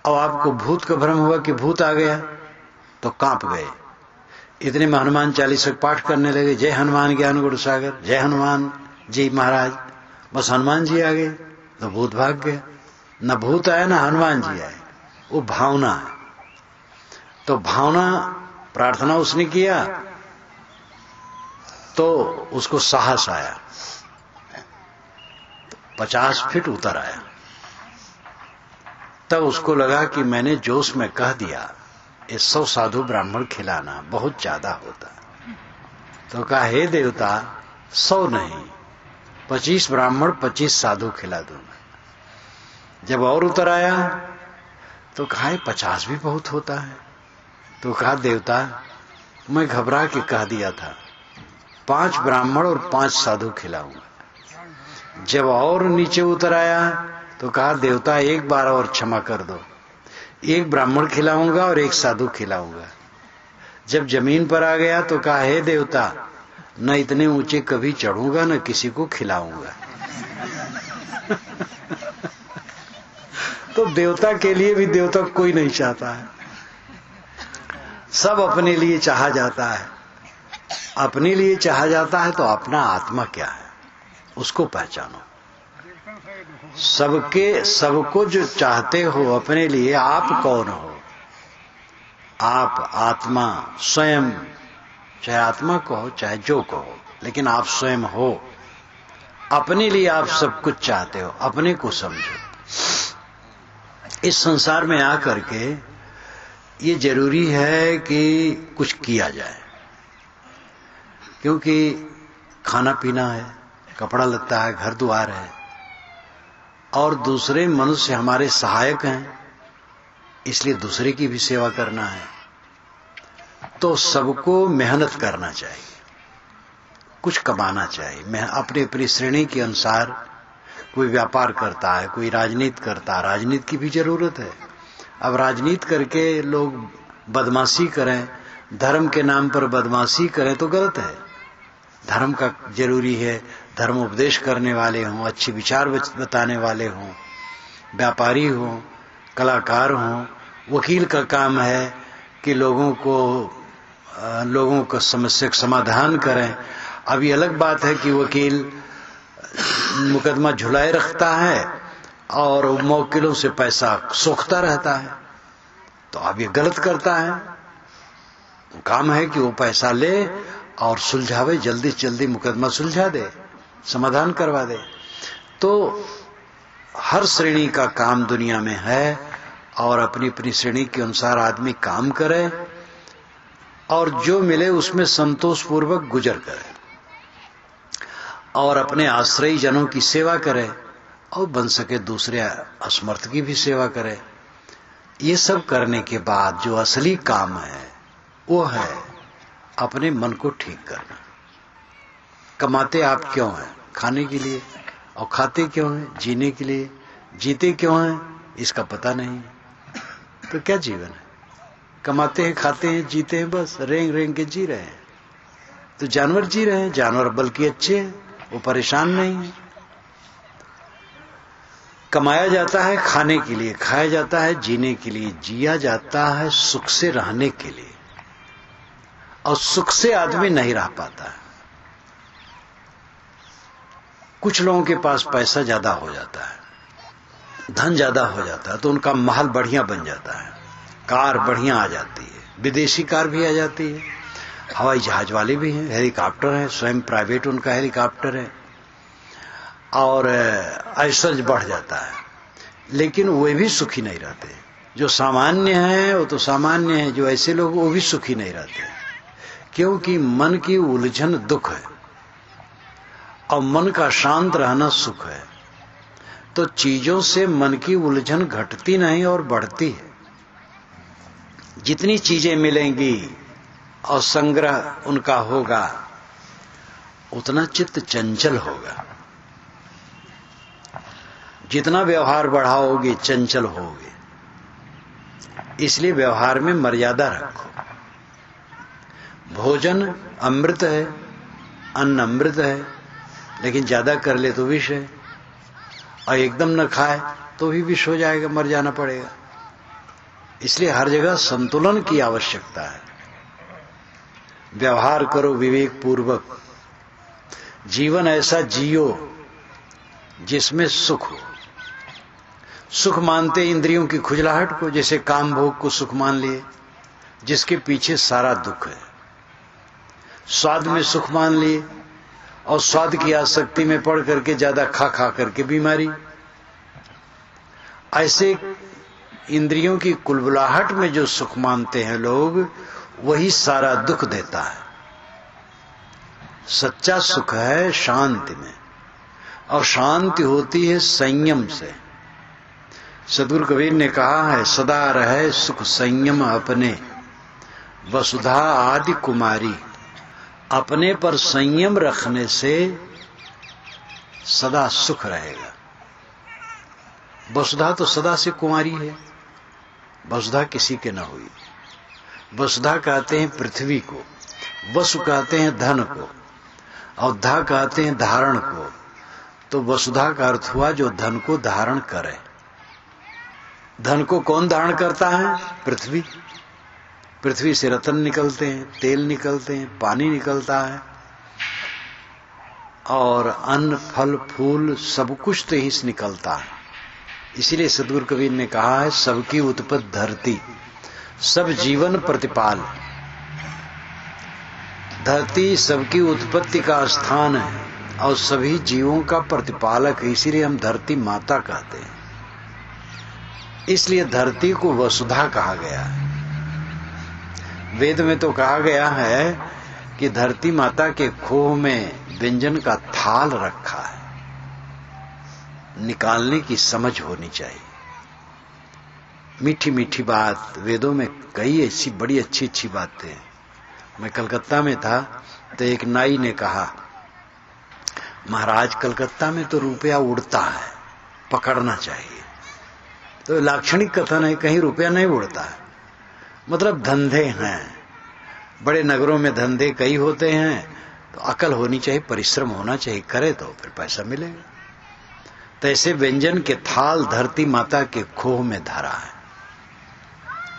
और आपको भूत का भ्रम हुआ कि भूत आ गया, तो कांप गए। इतने में हनुमान चालीसा पाठ करने लगे, जय हनुमान ज्ञान गुण सागर, जय हनुमान जी महाराज। बस हनुमान जी आ गए तो भूत भाग गया। न भूत आया न हनुमान जी आए, वो भावना है। तो भावना, प्रार्थना उसने किया तो उसको साहस आया, 50 फीट उतर आया। तब उसको लगा कि मैंने जोश में कह दिया, ये 100 साधु ब्राह्मण खिलाना बहुत ज्यादा होता। तो कहा, हे देवता, 100 नहीं, 25 ब्राह्मण 25 साधु खिला दूंगा। जब और उतर आया तो कहा, 50 भी बहुत होता है। तो कहा, देवता मैं घबरा के कह दिया था 5 ब्राह्मण और 5 साधु खिलाऊंगा। जब और नीचे उतर आया तो कहा देवता एक बार और क्षमा कर दो, 1 ब्राह्मण खिलाऊंगा और 1 साधु खिलाऊंगा। जब जमीन पर आ गया तो कहा हे देवता, न इतने ऊंचे कभी चढ़ूंगा न किसी को खिलाऊंगा। तो देवता के लिए भी देवता कोई नहीं चाहता है, सब अपने लिए चाहा जाता है। अपने लिए चाहा जाता है तो अपना आत्मा क्या है उसको पहचानो। सबको जो चाहते हो अपने लिए, आप कौन हो? आप आत्मा स्वयं, चाहे आत्मा कहो चाहे जो कहो, लेकिन आप स्वयं हो। अपने लिए आप सब कुछ चाहते हो, अपने को समझो। इस संसार में आकर के ये जरूरी है कि कुछ किया जाए, क्योंकि खाना पीना है, कपड़ा लत्ता है, घर द्वार है, और दूसरे मनुष्य हमारे सहायक हैं, इसलिए दूसरे की भी सेवा करना है। तो सबको मेहनत करना चाहिए, कुछ कमाना चाहिए। अपनी अपनी श्रेणी के अनुसार कोई व्यापार करता है, कोई राजनीति करता है, राजनीति की भी जरूरत है। अब राजनीति करके लोग बदमाशी करें, धर्म के नाम पर बदमाशी करें तो गलत है। धर्म का जरूरी है, धर्म उपदेश करने वाले हों, अच्छे विचार बताने वाले हों, व्यापारी हों, कलाकार हों। वकील का काम है कि लोगों का समस्या का समाधान करें। अभी अलग बात है कि वकील मुकदमा झुलाए रखता है और मौकिलों से पैसा सोखता रहता है, तो अब ये गलत करता है। काम है कि वो पैसा ले और सुलझावे, जल्दी से जल्दी मुकदमा सुलझा दे, समाधान करवा दे। तो हर श्रेणी का काम दुनिया में है, और अपनी अपनी श्रेणी के अनुसार आदमी काम करे और जो मिले उसमें संतोष पूर्वक गुजर करे और अपने आश्रयी जनों की सेवा करे और बन सके दूसरे असमर्थ की भी सेवा करे। ये सब करने के बाद जो असली काम है वो है अपने मन को ठीक करना। कमाते आप क्यों हैं? खाने के लिए। और खाते क्यों हैं? जीने के लिए। जीते क्यों हैं? इसका पता नहीं, तो क्या जीवन है? कमाते हैं, खाते हैं, जीते हैं, बस रेंग रेंग के जी रहे हैं। तो जानवर जी रहे हैं, जानवर बल्कि अच्छे हैं, वो परेशान नहीं है। कमाया जाता है खाने के लिए, खाया जाता है जीने के लिए, जिया जाता है सुख से रहने के लिए, और सुख से आदमी नहीं रह पाता है। कुछ लोगों के पास पैसा ज्यादा हो जाता है, धन ज्यादा हो जाता है, तो उनका महल बढ़िया बन जाता है, कार बढ़िया आ जाती है, विदेशी कार भी आ जाती है, हवाई जहाज वाले भी हैं, हेलीकॉप्टर है, स्वयं प्राइवेट उनका हेलीकॉप्टर है, और ऐश्वर्य बढ़ जाता है। लेकिन वे भी सुखी नहीं रहते। जो सामान्य है वो तो सामान्य है, जो ऐसे लोग वो भी सुखी नहीं रहते, क्योंकि मन की उलझन दुख है और मन का शांत रहना सुख है। तो चीजों से मन की उलझन घटती नहीं और बढ़ती है। जितनी चीजें मिलेंगी और संग्रह उनका होगा, उतना चित्त चंचल होगा। जितना व्यवहार बढ़ाओगे चंचल होगे। इसलिए व्यवहार में मर्यादा रखो। भोजन अमृत है, अन्न अमृत है, लेकिन ज्यादा कर ले तो विष है, और एकदम न खाए तो भी विष हो जाएगा, मर जाना पड़ेगा। इसलिए हर जगह संतुलन की आवश्यकता है। व्यवहार करो विवेक पूर्वक, जीवन ऐसा जियो जिसमें सुख हो। सुख मानते इंद्रियों की खुजलाहट को, जैसे काम भोग को सुख मान लिए, जिसके पीछे सारा दुख है। स्वाद में सुख मान लिए, और स्वाद की आसक्ति में पड़ करके ज्यादा खा खा करके बीमारी। ऐसे इंद्रियों की कुलबुलाहट में जो सुख मानते हैं लोग, वही सारा दुख देता है। सच्चा सुख है शांति में, और शांति होती है संयम से। सदगुरु कबीर ने कहा है, सदा रहे सुख संयम अपने, वसुधा आदि कुमारी, अपने पर संयम रखने से सदा सुख रहेगा। वसुधा तो सदा से कुमारी है, वसुधा किसी के न हुई। वसुधा कहते हैं पृथ्वी को, वसु कहते हैं धन को, और धा कहते हैं धारण को। तो वसुधा का अर्थ हुआ जो धन को धारण करे। धन को कौन धारण करता है? पृथ्वी। पृथ्वी से रत्न निकलते हैं, तेल निकलते हैं, पानी निकलता है, और अन्न फल फूल सब कुछ तो ही से निकलता है। इसीलिए सद्गुरु कबीर ने कहा है, सबकी उत्पत्ति धरती, सब जीवन प्रतिपाल। धरती सबकी उत्पत्ति का स्थान है और सभी जीवों का प्रतिपालक है, इसीलिए हम धरती माता कहते हैं। इसलिए धरती को वसुधा कहा गया है। वेद में तो कहा गया है कि धरती माता के खोह में व्यंजन का थाल रखा है, निकालने की समझ होनी चाहिए। मीठी मीठी बात, वेदों में कई ऐसी बड़ी अच्छी अच्छी बातें हैं। मैं कलकत्ता में था तो एक नाई ने कहा, महाराज कलकत्ता में तो रुपया उड़ता है, पकड़ना चाहिए। तो लाक्षणिक कथन है, कहीं रुपया नहीं उड़ता है, मतलब धंधे हैं। बड़े नगरों में धंधे कई होते हैं, तो अकल होनी चाहिए, परिश्रम होना चाहिए, करे तो फिर पैसा मिलेगा। तो ऐसे व्यंजन के थाल धरती माता के खोह में धरा है,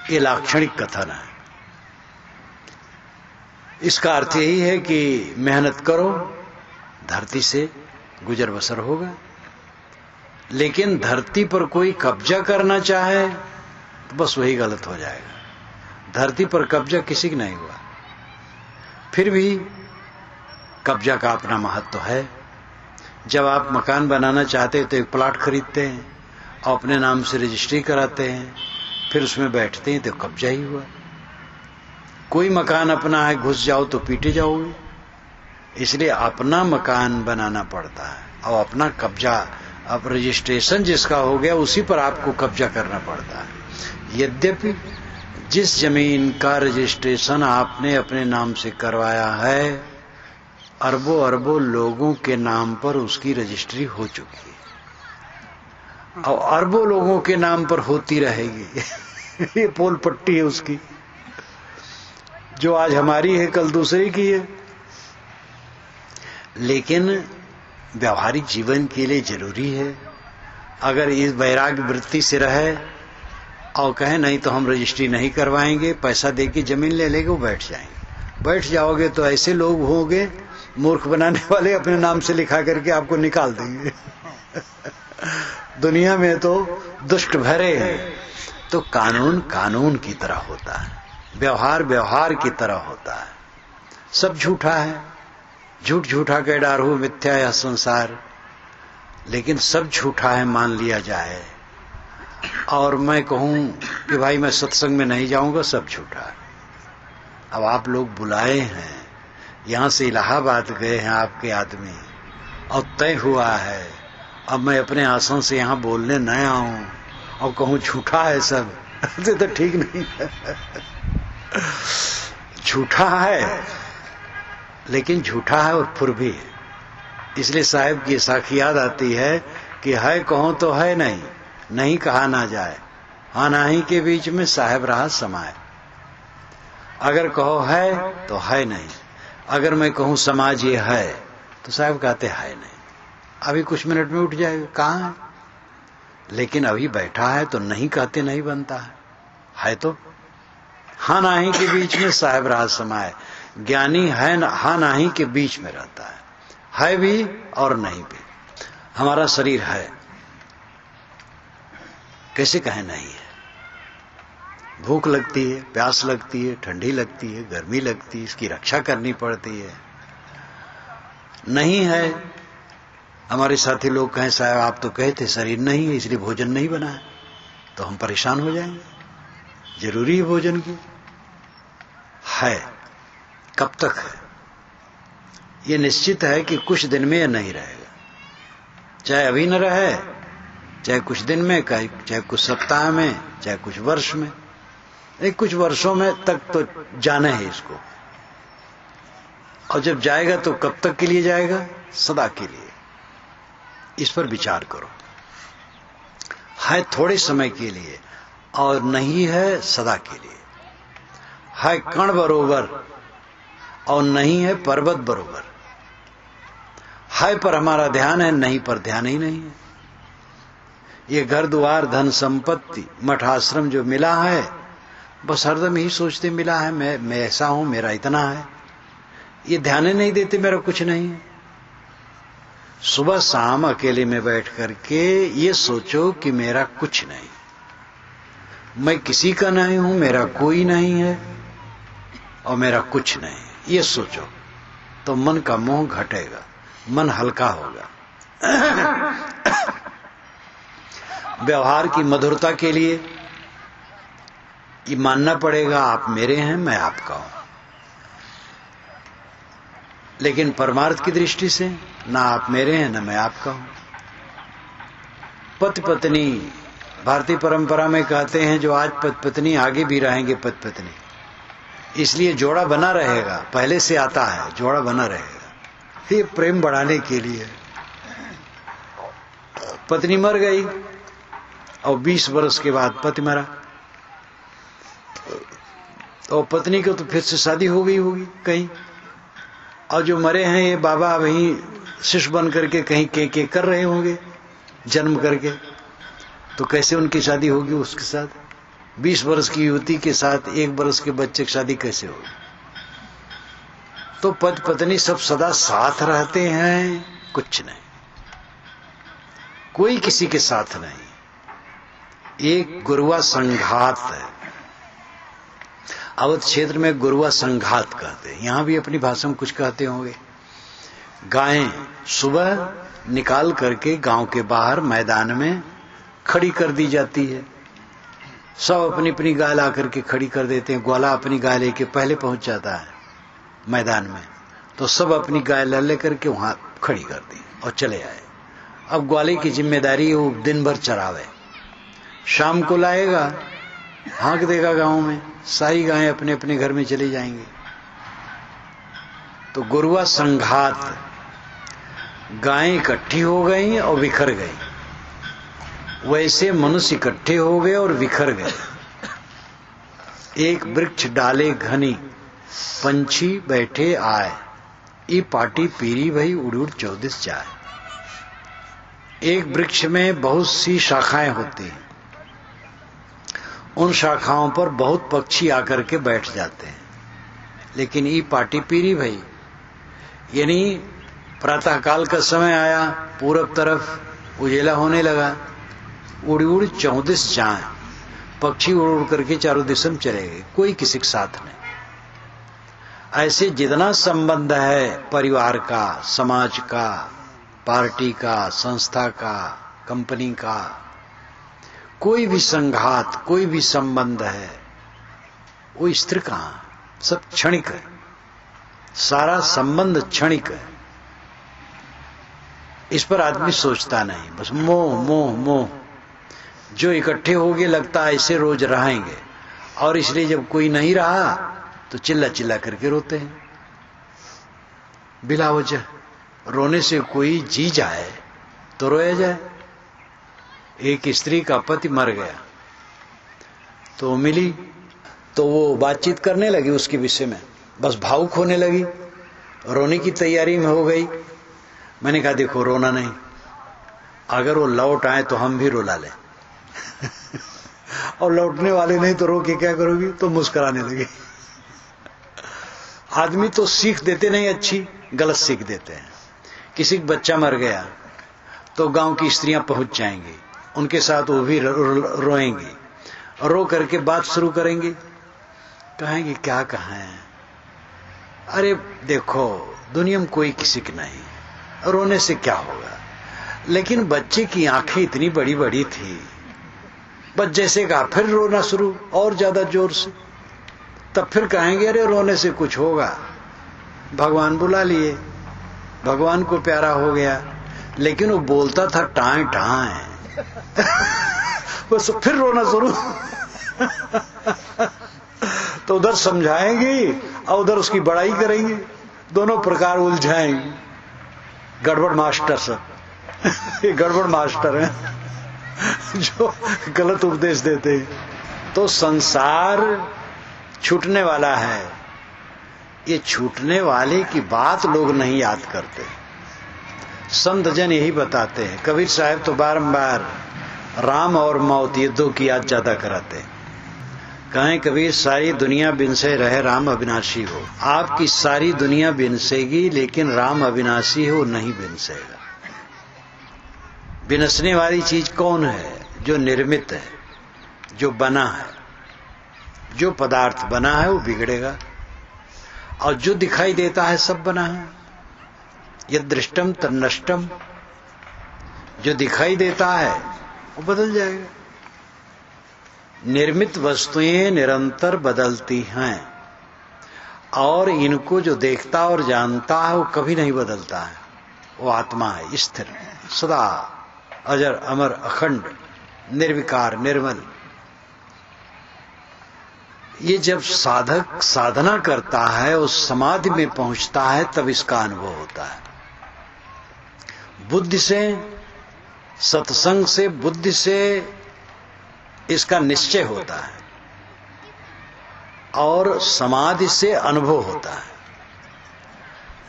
ये लाक्षणिक कथन है। इसका अर्थ यही है कि मेहनत करो, धरती से गुजर बसर होगा। लेकिन धरती पर कोई कब्जा करना चाहे तो बस वही गलत हो जाएगा। धरती पर कब्जा किसी की नहीं हुआ, फिर भी कब्जा का अपना महत्व है। जब आप मकान बनाना चाहते हैं तो एक प्लाट खरीदते हैं और अपने नाम से रजिस्ट्री कराते हैं, फिर उसमें बैठते हैं तो कब्जा ही हुआ। कोई मकान अपना है, घुस जाओ तो पीटे जाओगे। इसलिए अपना मकान बनाना पड़ता है और अपना कब्जा, अब रजिस्ट्रेशन जिसका हो गया उसी पर आपको कब्जा करना पड़ता है। यद्यपि जिस जमीन का रजिस्ट्रेशन आपने अपने नाम से करवाया है, अरबों अरबों लोगों के नाम पर उसकी रजिस्ट्री हो चुकी है और अरबों लोगों के नाम पर होती रहेगी। ये पोल पट्टी है उसकी, जो आज हमारी है कल दूसरे की है। लेकिन व्यवहारिक जीवन के लिए जरूरी है, अगर इस वैराग्य वृत्ति से रहे और कहे नहीं तो हम रजिस्ट्री नहीं करवाएंगे, पैसा देके जमीन ले लेंगे, वो बैठ जाएंगे। बैठ जाओगे तो ऐसे लोग होंगे मूर्ख बनाने वाले, अपने नाम से लिखा करके आपको निकाल देंगे। दुनिया में तो दुष्ट भरे हैं। तो कानून कानून की तरह होता है, व्यवहार व्यवहार की तरह होता है। सब झूठा है, झूठ झूठा के डारू मिथ्या या संसार, लेकिन सब झूठा है मान लिया जाए। और मैं कहूं कि भाई मैं सत्संग में नहीं जाऊंगा, सब झूठा है। अब आप लोग बुलाए हैं, यहां से इलाहाबाद गए हैं आपके आदमी और तय हुआ है, अब मैं अपने आसन से यहां बोलने न आऊं और कहूं झूठा है सब, तो ठीक नहीं है। झूठा है, लेकिन झूठा है और फुर भी है। इसलिए साहिब की साखी याद आती है कि है कहो तो है नहीं, नहीं कहा ना जाए, हाँ नाही के बीच में साहिब रहा समाये। अगर कहो है तो है नहीं, अगर मैं कहूं समाज ये है तो साहिब कहते है नहीं। अभी कुछ मिनट में उठ जाएगा, कहां है? लेकिन अभी बैठा है तो नहीं कहते नहीं बनता है तो हाँ नाही के बीच में साहिब रहा समाये। ज्ञानी है हाँ नाही के बीच में रहता है भी और नहीं भी। हमारा शरीर है, कैसे कहें नहीं है? भूख लगती है, प्यास लगती है, ठंडी लगती है, गर्मी लगती है, इसकी रक्षा करनी पड़ती है। नहीं है, हमारे साथी लोग कहें साहब आप तो कहे थे शरीर नहीं है इसलिए भोजन नहीं बना है, तो हम परेशान हो जाएंगे। जरूरी है भोजन की, है कब तक है ये निश्चित है कि कुछ दिन में यह नहीं रहेगा, चाहे अभी न रहे, चाहे कुछ दिन में, चाहे कुछ सप्ताह में, चाहे कुछ वर्ष में। एक कुछ वर्षों में तक तो जाना है इसको, और जब जाएगा तो कब तक के लिए जाएगा? सदा के लिए। इस पर विचार करो। है थोड़े समय के लिए और नहीं है सदा के लिए। है कण बरोबर और नहीं है पर्वत बरोबर। है पर हमारा ध्यान है, नहीं पर ध्यान ही नहीं है। ये घर द्वार धन संपत्ति मठ आश्रम जो मिला है, बस हरदम ही सोचते मिला है, मैं ऐसा हूं, मेरा इतना है। ये ध्यान ही नहीं देते मेरा कुछ नहीं है। सुबह शाम अकेले में बैठ करके ये सोचो कि मेरा कुछ नहीं, मैं किसी का नहीं हूं, मेरा कोई नहीं है और मेरा कुछ नहीं, ये सोचो तो मन का मोह घटेगा, मन हल्का होगा। व्यवहार की मधुरता के लिए ये मानना पड़ेगा आप मेरे हैं, मैं आपका हूं। लेकिन परमार्थ की दृष्टि से ना आप मेरे हैं ना मैं आपका हूं। पति पत्नी भारतीय परंपरा में कहते हैं जो आज पति पत्नी आगे भी रहेंगे पति पत्नी, इसलिए जोड़ा बना रहेगा, पहले से आता है जोड़ा बना रहेगा। ये प्रेम बढ़ाने के लिए। पत्नी मर गई और 20 वर्ष के बाद पति मरा, और पत्नी को तो फिर से शादी हो गई होगी कहीं, और जो मरे हैं ये बाबा वहीं शिष्य बन करके कहीं के कर रहे होंगे जन्म करके, तो कैसे उनकी शादी होगी उसके साथ? 20 वर्ष की युवती के साथ 1 वर्ष के बच्चे की शादी कैसे होगी? तो पति पत्नी सब सदा साथ रहते हैं, कुछ नहीं, कोई किसी के साथ नहीं। एक गुरुआ संघात है। अवध क्षेत्र में गुरुआ संघात कहते हैं, यहां भी अपनी भाषा में कुछ कहते होंगे। गायें सुबह निकाल करके गांव के बाहर मैदान में खड़ी कर दी जाती है। सब अपनी अपनी गाय ला करके खड़ी कर देते हैं। ग्वाला अपनी गाय लेके पहले पहुंच जाता है मैदान में, तो सब अपनी गाय ले करके वहां खड़ी कर दी और चले आए। अब ग्वाले की जिम्मेदारी है वो दिन भर चरावे, शाम को लाएगा, हाँक देगा गांव में, सारी गायें अपने अपने घर में चली जाएंगी। तो गुरुआ संघात, गायें इकट्ठी हो गई और बिखर गई, वैसे मनुष्य इकट्ठे हो गए और बिखर गए। एक वृक्ष डाले घनी पंछी बैठे आए, ई पाटी पीरी भई उड़ उड़ 14 जाए। एक वृक्ष में बहुत सी शाखाएं होती हैं, उन शाखाओं पर बहुत पक्षी आकर के बैठ जाते हैं, लेकिन ई पाटी पीरी भई, यानी प्रातःकाल का समय आया, पूरब तरफ उजेला होने लगा, उड़ उड़ 14 जाए, पक्षी उड़ उड़ करके चारों दिशा में चले गए, कोई किसी के साथ नहीं। ऐसे जितना संबंध है परिवार का, समाज का, पार्टी का, संस्था का, कंपनी का, कोई भी संघात, कोई भी संबंध है, वो स्थिर कहां, सब क्षणिक है, सारा संबंध क्षणिक है। इस पर आदमी सोचता नहीं, बस मोह मोह मोह। जो इकट्ठे हो गए लगता है ऐसे रोज रहेंगे, और इसलिए जब कोई नहीं रहा तो चिल्ला चिल्ला करके रोते हैं बिला वजह। रोने से कोई जी जाए तो रोया जाए। एक स्त्री का पति मर गया तो मिली, तो वो बातचीत करने लगी उसके विषय में, बस भावुक होने लगी, रोने की तैयारी में हो गई। मैंने कहा देखो रोना नहीं, अगर वो लौट आए तो हम भी रुला लें और लौटने वाले नहीं तो रो के क्या करोगी? तो मुस्कुराने लगी। आदमी तो सीख देते नहीं, अच्छी गलत सीख देते हैं। किसी का बच्चा मर गया तो गांव की स्त्रियां पहुंच जाएंगी, उनके साथ वो भी रोएंगी, रो करके बात शुरू करेंगी, कहेंगे क्या कहें, अरे देखो दुनिया में कोई किसी की नहीं, रोने से क्या होगा। लेकिन बच्चे की आंखें इतनी बड़ी बड़ी थी, बस जैसे कहा फिर रोना शुरू और ज्यादा जोर से, तब फिर कहेंगे अरे रोने से कुछ होगा, भगवान बुला लिए, भगवान को प्यारा हो गया। लेकिन वो बोलता था टाए टाए बस फिर रोना शुरू तो उधर समझाएंगी और उधर उसकी बड़ाई करेंगे, दोनों प्रकार उलझाएंगे। गड़बड़ मास्टर सब ये गड़बड़ मास्टर हैं जो गलत उपदेश देते हैं। तो संसार छूटने वाला है, ये छूटने वाले की बात लोग नहीं याद करते। संत जन यही बताते हैं। कबीर साहब तो बारंबार राम और मौत ये दो की याद ज्यादा कराते हैं। कहें कबीर सारी दुनिया बिनसे रहे राम अविनाशी हो। आपकी सारी दुनिया बिनसेगी लेकिन राम अविनाशी हो नहीं बिनसेगा। बिनसने वाली चीज कौन है? जो निर्मित है, जो बना है, जो पदार्थ बना है वो बिगड़ेगा, और जो दिखाई देता है सब बना है। यद दृष्टम तन्नष्टम, जो दिखाई देता है वो बदल जाएगा। निर्मित वस्तुएं निरंतर बदलती हैं और इनको जो देखता और जानता है वो कभी नहीं बदलता है। वो आत्मा है, स्थिर, सदा अजर अमर अखंड निर्विकार निर्मल। ये जब साधक साधना करता है, उस समाधि में पहुंचता है, तब इसका अनुभव होता है। बुद्धि से, सत्संग से, बुद्धि से इसका निश्चय होता है और समाधि से अनुभव होता है।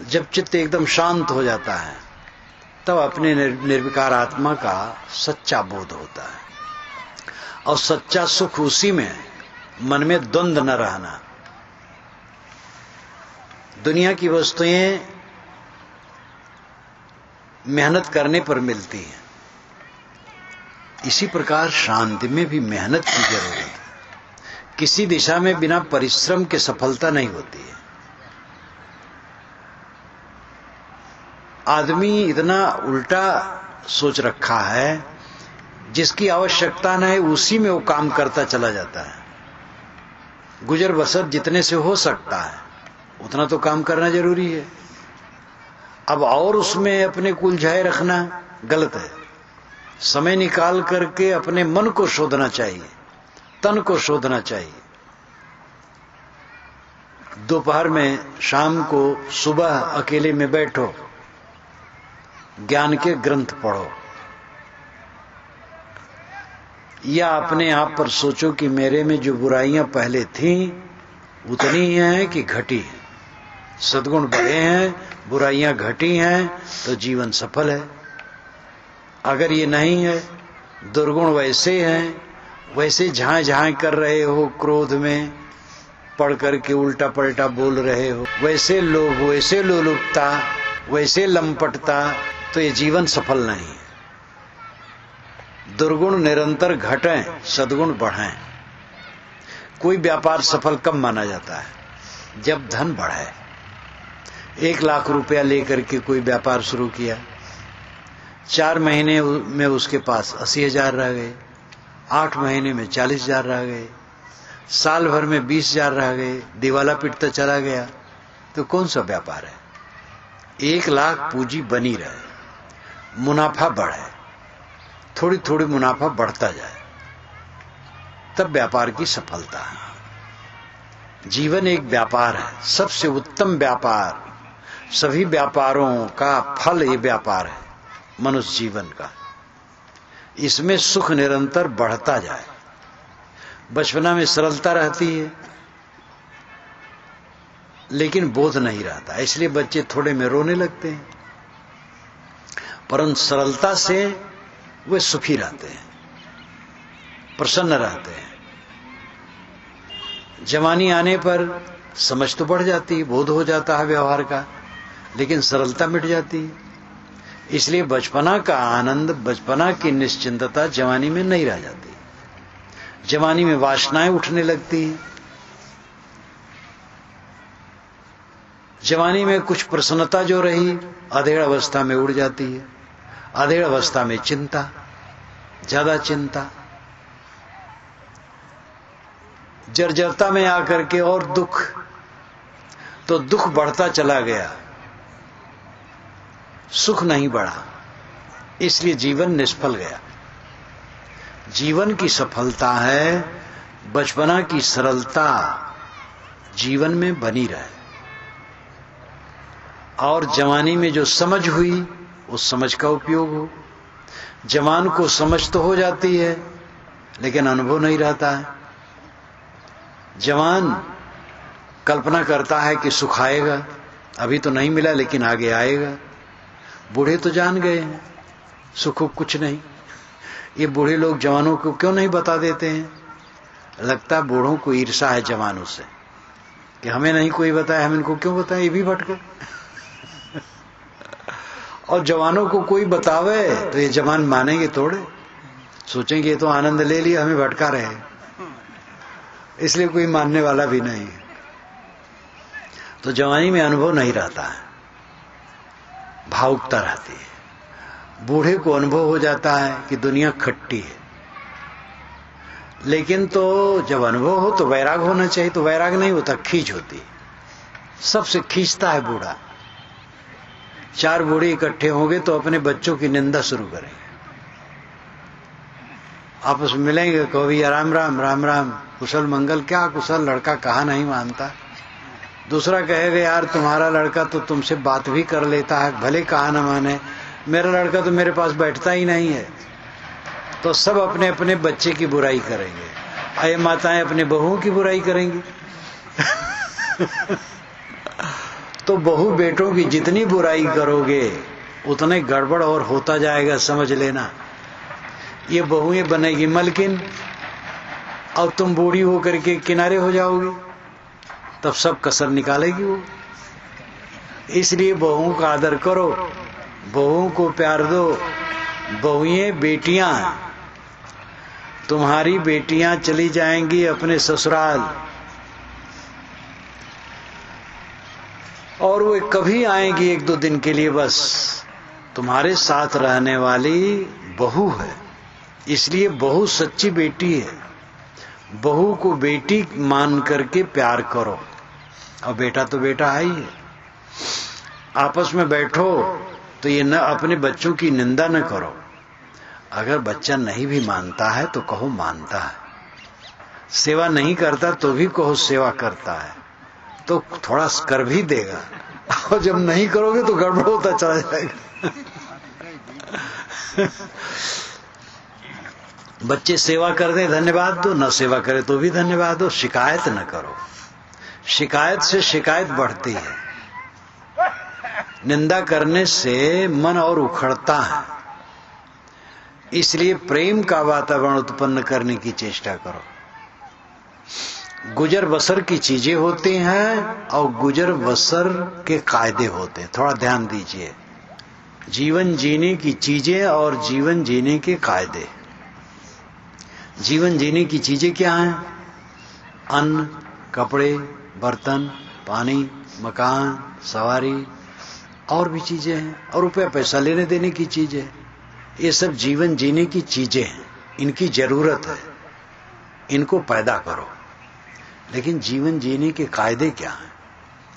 जब चित्त एकदम शांत हो जाता है तब अपने निर्विकार आत्मा का सच्चा बोध होता है, और सच्चा सुख उसी में है। मन में द्वंद्व न रहना। दुनिया की वस्तुएं मेहनत करने पर मिलती हैं, इसी प्रकार शांति में भी मेहनत की जरूरत है। किसी दिशा में बिना परिश्रम के सफलता नहीं होती है। आदमी इतना उल्टा सोच रखा है, जिसकी आवश्यकता न है उसी में वो काम करता चला जाता है। गुजर बसर जितने से हो सकता है उतना तो काम करना जरूरी है। अब और उसमें अपने को उलझाए रखना गलत है। समय निकाल करके अपने मन को शोधना चाहिए, तन को शोधना चाहिए। दोपहर में, शाम को, सुबह अकेले में बैठो, ज्ञान के ग्रंथ पढ़ो, या अपने आप पर सोचो कि मेरे में जो बुराइयां पहले थीं उतनी ही हैं कि घटी हैं। सद्गुण बढ़े हैं, बुराइयां घटी हैं, तो जीवन सफल है। अगर ये नहीं है, दुर्गुण वैसे हैं, वैसे झां झां कर रहे हो, क्रोध में पढ़ करके उल्टा पलटा बोल रहे हो, वैसे लोभ, वैसे लोलुपता, वैसे लंपटता, तो ये जीवन सफल नहीं है। दुर्गुण निरंतर घटें, सद्गुण बढ़ें। कोई व्यापार सफल कब माना जाता है? जब धन बढ़े। 1 लाख रुपया लेकर के कोई व्यापार शुरू किया, 4 महीने में उसके पास 80,000 रह गए, 8 महीने में 40,000 रह गए, साल भर में 20,000 रह गए, दिवाला पिटता चला गया, तो कौन सा व्यापार है? 1 लाख पूंजी बनी रहे, मुनाफा बढ़े, थोड़ी थोड़ी मुनाफा बढ़ता जाए, तब व्यापार की सफलता है। जीवन एक व्यापार है, सबसे उत्तम व्यापार, सभी व्यापारों का फल ये व्यापार है, मनुष्य जीवन का। इसमें सुख निरंतर बढ़ता जाए। बचपना में सरलता रहती है लेकिन बोध नहीं रहता, इसलिए बच्चे थोड़े में रोने लगते हैं, परंतु सरलता से वे सुखी रहते हैं, प्रसन्न रहते हैं। जवानी आने पर समझ तो बढ़ जाती है, बोध हो जाता है व्यवहार का, लेकिन सरलता मिट जाती है। इसलिए बचपना का आनंद, बचपना की निश्चिंतता जवानी में नहीं रह जाती। जवानी में वासनाएं उठने लगती हैं, जवानी में कुछ प्रसन्नता जो रही अधेड़ अवस्था में उड़ जाती है। अधेड़ अवस्था में चिंता, ज्यादा चिंता, जर्जरता में आकर के और दुख, तो दुख बढ़ता चला गया, सुख नहीं बढ़ा, इसलिए जीवन निष्फल गया। जीवन की सफलता है बचपना की सरलता जीवन में बनी रहे। और जवानी में जो समझ हुई उस समझ का उपयोग हो। जवान को समझ तो हो जाती है लेकिन अनुभव नहीं रहता है। जवान कल्पना करता है कि सुख आएगा, अभी तो नहीं मिला लेकिन आगे आएगा। बूढ़े तो जान गए हैं सुख कुछ नहीं। ये बूढ़े लोग जवानों को क्यों नहीं बता देते हैं? लगता बूढ़ों को ईर्षा है जवानों से कि हमें नहीं कोई बताया, हम इनको क्यों बताएं, ये भी भटके। और जवानों को कोई बतावे तो ये जवान मानेंगे थोड़े, सोचेंगे ये तो आनंद ले लिया, हमें भटका रहे, इसलिए कोई मानने वाला भी नहीं है। तो जवानी में अनुभव नहीं रहता है, भावुकता रहती है। बूढ़े को अनुभव हो जाता है कि दुनिया खट्टी है। लेकिन तो जब अनुभव हो तो वैराग होना चाहिए, तो वैराग नहीं होता, खींच होती है। सबसे खींचता है बूढ़ा। 4 बूढ़े इकट्ठे होंगे तो अपने बच्चों की निंदा शुरू करेंगे, आपस में मिलेंगे, कहो भैया राम राम राम राम, कुशल मंगल। क्या कुशल, लड़का कहा नहीं मानता। दूसरा कहेगा यार तुम्हारा लड़का तो तुमसे बात भी कर लेता है, भले कहा न माने, मेरा लड़का तो मेरे पास बैठता ही नहीं है। तो सब अपने अपने बच्चे की बुराई करेंगे। अये माताएं अपने बहुओं की बुराई करेंगी। तो बहू बेटों की जितनी बुराई करोगे उतने गड़बड़ और होता जाएगा, समझ लेना। ये बहुएं बनेगी मलकिन और तुम बूढ़ी होकर के किनारे हो जाओगी, तब सब कसर निकालेगी वो। इसलिए बहुओं का आदर करो, बहुओं को प्यार दो। बहुएं बेटियां, तुम्हारी बेटियां चली जाएंगी अपने ससुराल और वो कभी आएंगी 1-2 दिन के लिए, बस तुम्हारे साथ रहने वाली बहू है। इसलिए बहू सच्ची बेटी है। बहू को बेटी मान करके प्यार करो, और बेटा तो बेटा है ही है। आपस में बैठो तो ये न अपने बच्चों की निंदा न करो। अगर बच्चा नहीं भी मानता है तो कहो मानता है, सेवा नहीं करता तो भी कहो सेवा करता है, तो थोड़ा कर भी देगा। और जब नहीं करोगे तो गड़बड़ होता चला जाएगा। बच्चे सेवा कर दे धन्यवाद दो, न सेवा करे तो भी धन्यवाद दो। शिकायत न करो, शिकायत से शिकायत बढ़ती है। निंदा करने से मन और उखड़ता है। इसलिए प्रेम का वातावरण उत्पन्न करने की चेष्टा करो। गुजर बसर की चीजें होती हैं और गुजर बसर के कायदे होते हैं, थोड़ा ध्यान दीजिए। जीवन जीने की चीजें और जीवन जीने के कायदे। जीवन जीने की चीजें क्या हैं? अन्न, कपड़े, बर्तन, पानी, मकान, सवारी और भी चीजें हैं, और रुपया पैसा लेने देने की चीजें। ये सब जीवन जीने की चीजें हैं, इनकी जरूरत है, इनको पैदा करो। लेकिन जीवन जीने के कायदे क्या हैं,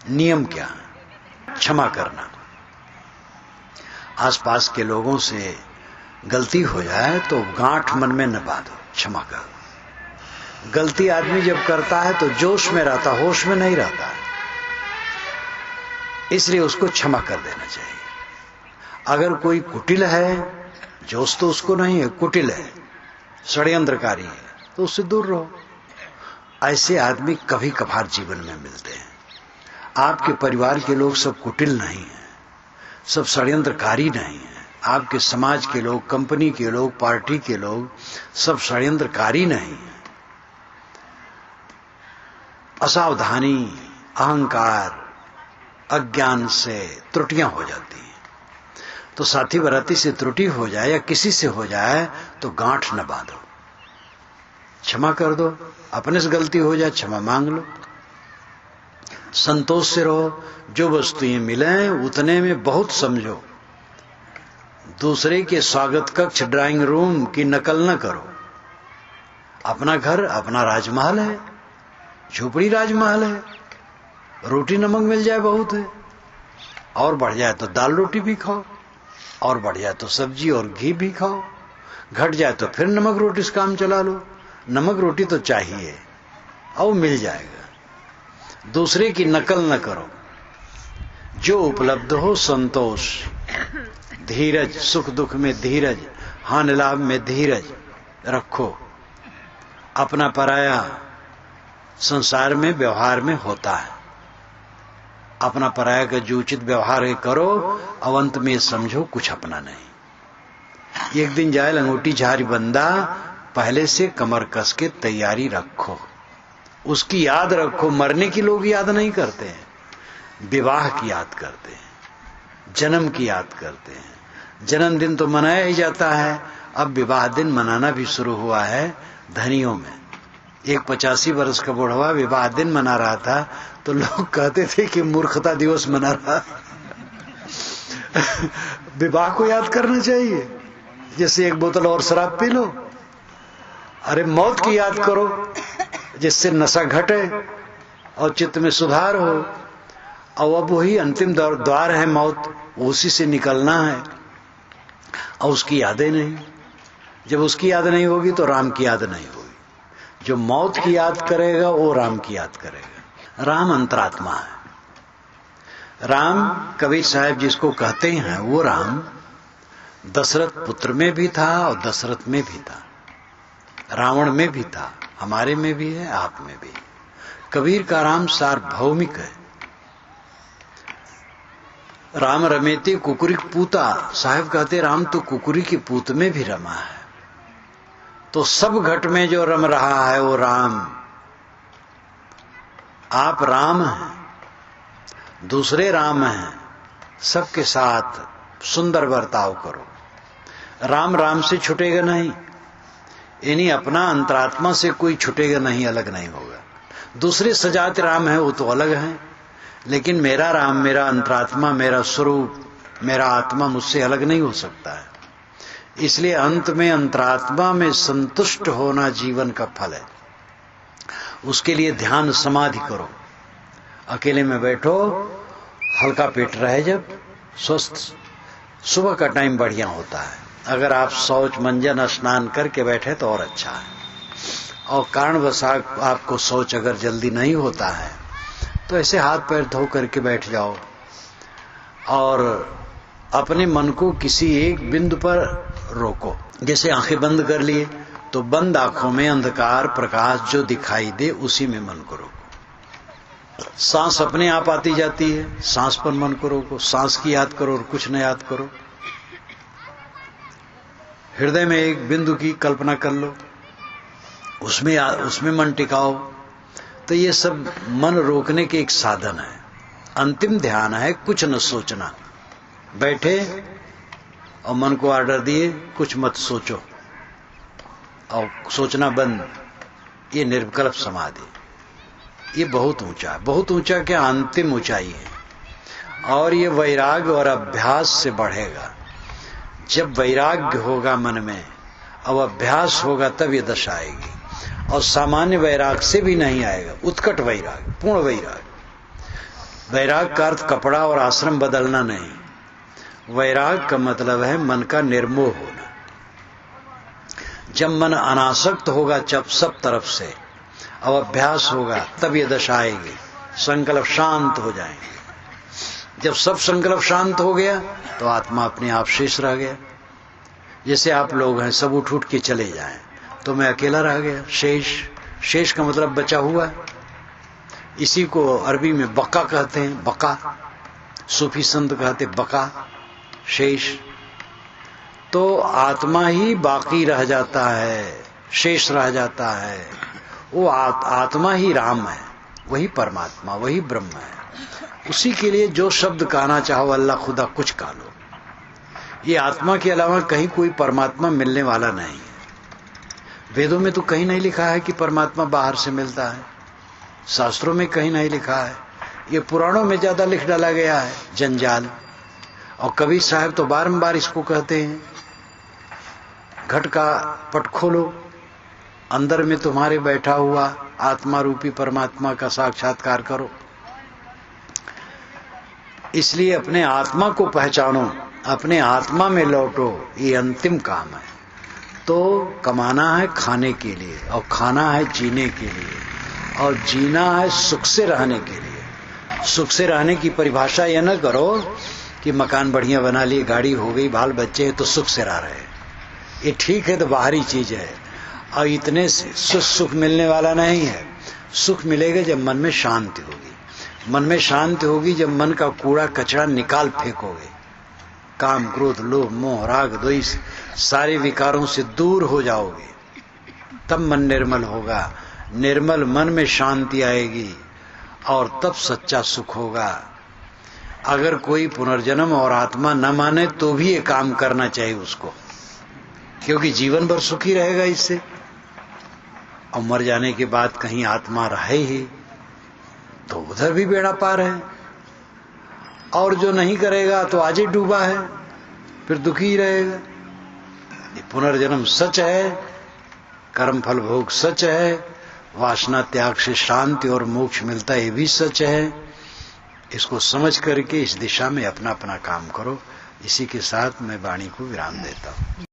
नियम क्या हैं? क्षमा करना। आसपास के लोगों से गलती हो जाए तो गांठ मन में न बांधो, क्षमा करो। गलती आदमी जब करता है तो जोश में रहता, होश में नहीं रहता है, इसलिए उसको क्षमा कर देना चाहिए। अगर कोई कुटिल है, जोश तो उसको नहीं है, कुटिल है, षड्यंत्रकारी है, तो उससे दूर रहो। ऐसे आदमी कभी कभार जीवन में मिलते हैं। आपके परिवार के लोग सब कुटिल नहीं हैं, सब षड्यंत्रकारी नहीं हैं। आपके समाज के लोग, कंपनी के लोग, पार्टी के लोग सब षड्यंत्रकारी नहीं हैं। असावधानी, अहंकार, अज्ञान से त्रुटियां हो जाती हैं। तो साथी बराती से त्रुटि हो जाए या किसी से हो जाए तो गांठ न बांधो, क्षमा कर दो। अपने से गलती हो जाए क्षमा मांग लो, संतोष से रहो। जो वस्तुएं मिले उतने में बहुत समझो। दूसरे के स्वागत कक्ष, ड्राइंग रूम की नकल न करो। अपना घर अपना राजमहल है, झोपड़ी राजमहल है। रोटी नमक मिल जाए बहुत है, और बढ़ जाए तो दाल रोटी भी खाओ, और बढ़ जाए तो सब्जी और घी भी खाओ, घट जाए तो फिर नमक रोटी से काम चला लो। नमक रोटी तो चाहिए और मिल जाएगा। दूसरे की नकल न करो। जो उपलब्ध हो संतोष, धीरज, सुख दुख में धीरज, हानि लाभ में धीरज रखो। अपना पराया संसार में व्यवहार में होता है। अपना पराया का जो उचित व्यवहार है करो, अवंत में समझो कुछ अपना नहीं। एक दिन जाए लंगोटी झारी बंदा, पहले से कमर कस के तैयारी रखो। उसकी याद रखो। मरने की लोग याद नहीं करते हैं, विवाह की याद करते हैं, जन्म की याद करते हैं। जन्मदिन तो मनाया ही जाता है, अब विवाह दिन मनाना भी शुरू हुआ है धनियों में। एक 85 वर्ष का बुढ़वा विवाह दिन मना रहा था तो लोग कहते थे कि मूर्खता दिवस मना रहा। विवाह को याद करना चाहिए, जैसे एक बोतल और शराब पी लो। अरे मौत की याद करो, जिससे नशा घटे और चित्त में सुधार हो। और अब वही अंतिम द्वार है मौत, उसी से निकलना है। और उसकी यादें नहीं, जब उसकी याद नहीं होगी तो राम की याद नहीं होगी। जो मौत की याद करेगा वो राम की याद करेगा। राम अंतरात्मा है। राम कबीर साहब जिसको कहते हैं वो राम दशरथ पुत्र में भी था और दशरथ में भी था, रावण में भी था, हमारे में भी है, आप में भी। कबीर का राम सार्वभौमिक है। राम रमेते कुकुरी पूता, साहब कहते राम तो कुकुरी की पूत में भी रमा है। तो सब घट में जो रम रहा है वो राम। आप राम हैं, दूसरे राम हैं, सबके साथ सुंदर बर्ताव करो। राम राम से छुटेगा नहीं, यानी अपना अंतरात्मा से कोई छुटेगा नहीं, अलग नहीं होगा। दूसरे सजात राम है वो तो अलग है, लेकिन मेरा राम, मेरा अंतरात्मा, मेरा स्वरूप, मेरा आत्मा मुझसे अलग नहीं हो सकता है। इसलिए अंत में अंतरात्मा में संतुष्ट होना जीवन का फल है। उसके लिए ध्यान समाधि करो। अकेले में बैठो, हल्का पेट रहे, जब स्वस्थ, सुबह का टाइम बढ़िया होता है। अगर आप शौच मंजन स्नान करके बैठे तो और अच्छा है। और कारणवश आपको शौच अगर जल्दी नहीं होता है तो ऐसे हाथ पैर धो करके बैठ जाओ और अपने मन को किसी एक बिंदु पर रोको। जैसे आंखें बंद कर लिए तो बंद आंखों में अंधकार प्रकाश जो दिखाई दे उसी में मन को रोको। सांस अपने आप आती जाती है, सांस पर मन को रोको। सांस की याद करो और कुछ न याद करो। हृदय में एक बिंदु की कल्पना कर लो, उसमें मन टिकाओ। तो ये सब मन रोकने के एक साधन है। अंतिम ध्यान है कुछ न सोचना। बैठे और मन को आर्डर दिए कुछ मत सोचो और सोचना बंद। ये निर्विकल्प समाधि, ये बहुत ऊंचा है। बहुत ऊंचा क्या, अंतिम ऊंचाई है। और ये वैराग्य और अभ्यास से बढ़ेगा। जब वैराग्य होगा मन में और अभ्यास होगा तब ये दशा आएगी। और सामान्य वैराग से भी नहीं आएगा, उत्कट वैराग, पूर्ण वैराग। वैराग का अर्थ कपड़ा और आश्रम बदलना नहीं। वैराग का मतलब है मन का निर्मोह होना। जब मन अनासक्त होगा जब सब तरफ से, अब अभ्यास होगा तब ये दशा आएगी। संकल्प शांत हो जाएंगे। जब सब संकल्प शांत हो गया तो आत्मा अपने आप शेष रह गया। जैसे आप लोग हैं, सब उठ के चले जाएं तो मैं अकेला रह गया। शेष, शेष का मतलब बचा हुआ। इसी को अरबी में बका कहते हैं। बका, सूफी संत कहते बका, शेष। तो आत्मा ही बाकी रह जाता है, शेष रह जाता है। वो आत्मा ही राम है, वही परमात्मा, वही ब्रह्म है। उसी के लिए जो शब्द कहना चाहो, अल्लाह, खुदा, कुछ कह लो। ये आत्मा के अलावा कहीं कोई परमात्मा मिलने वाला नहीं है। वेदों में तो कहीं नहीं लिखा है कि परमात्मा बाहर से मिलता है। शास्त्रों में कहीं नहीं लिखा है। ये पुराणों में ज्यादा लिख डाला गया है, जंजाल। और कबीर साहब तो बारंबार इसको कहते हैं, घट का पट खोलो, अंदर में तुम्हारे बैठा हुआ आत्मा रूपी परमात्मा का साक्षात्कार करो। इसलिए अपने आत्मा को पहचानो, अपने आत्मा में लौटो। ये अंतिम काम है। तो कमाना है खाने के लिए और खाना है जीने के लिए, और जीना है सुख से रहने के लिए। सुख से रहने की परिभाषा यह न करो कि मकान बढ़िया बना लिए, गाड़ी हो गई, बाल बच्चे हैं तो सुख से रह रहे। ये ठीक है तो बाहरी चीज है, और इतने से सुख मिलने वाला नहीं है। सुख मिलेगा जब मन में शांति होगी। मन में शांति होगी जब मन का कूड़ा कचरा निकाल फेंकोगे। काम, क्रोध, लोभ, मोह, राग, द्वेष सारे विकारों से दूर हो जाओगे, तब मन निर्मल होगा। निर्मल मन में शांति आएगी और तब सच्चा सुख होगा। अगर कोई पुनर्जन्म और आत्मा न माने तो भी ये काम करना चाहिए उसको, क्योंकि जीवन भर सुखी रहेगा इससे। और मर जाने के बाद कहीं आत्मा रहे ही तो उधर भी बेड़ा पार है, और जो नहीं करेगा तो आज ही डूबा है, फिर दुखी ही रहेगा। ये पुनर्जन्म सच है, कर्म फल भोग सच है, वासना त्याग से शांति और मोक्ष मिलता है, ये भी सच है। इसको समझ करके इस दिशा में अपना अपना काम करो। इसी के साथ मैं वाणी को विराम देता हूं।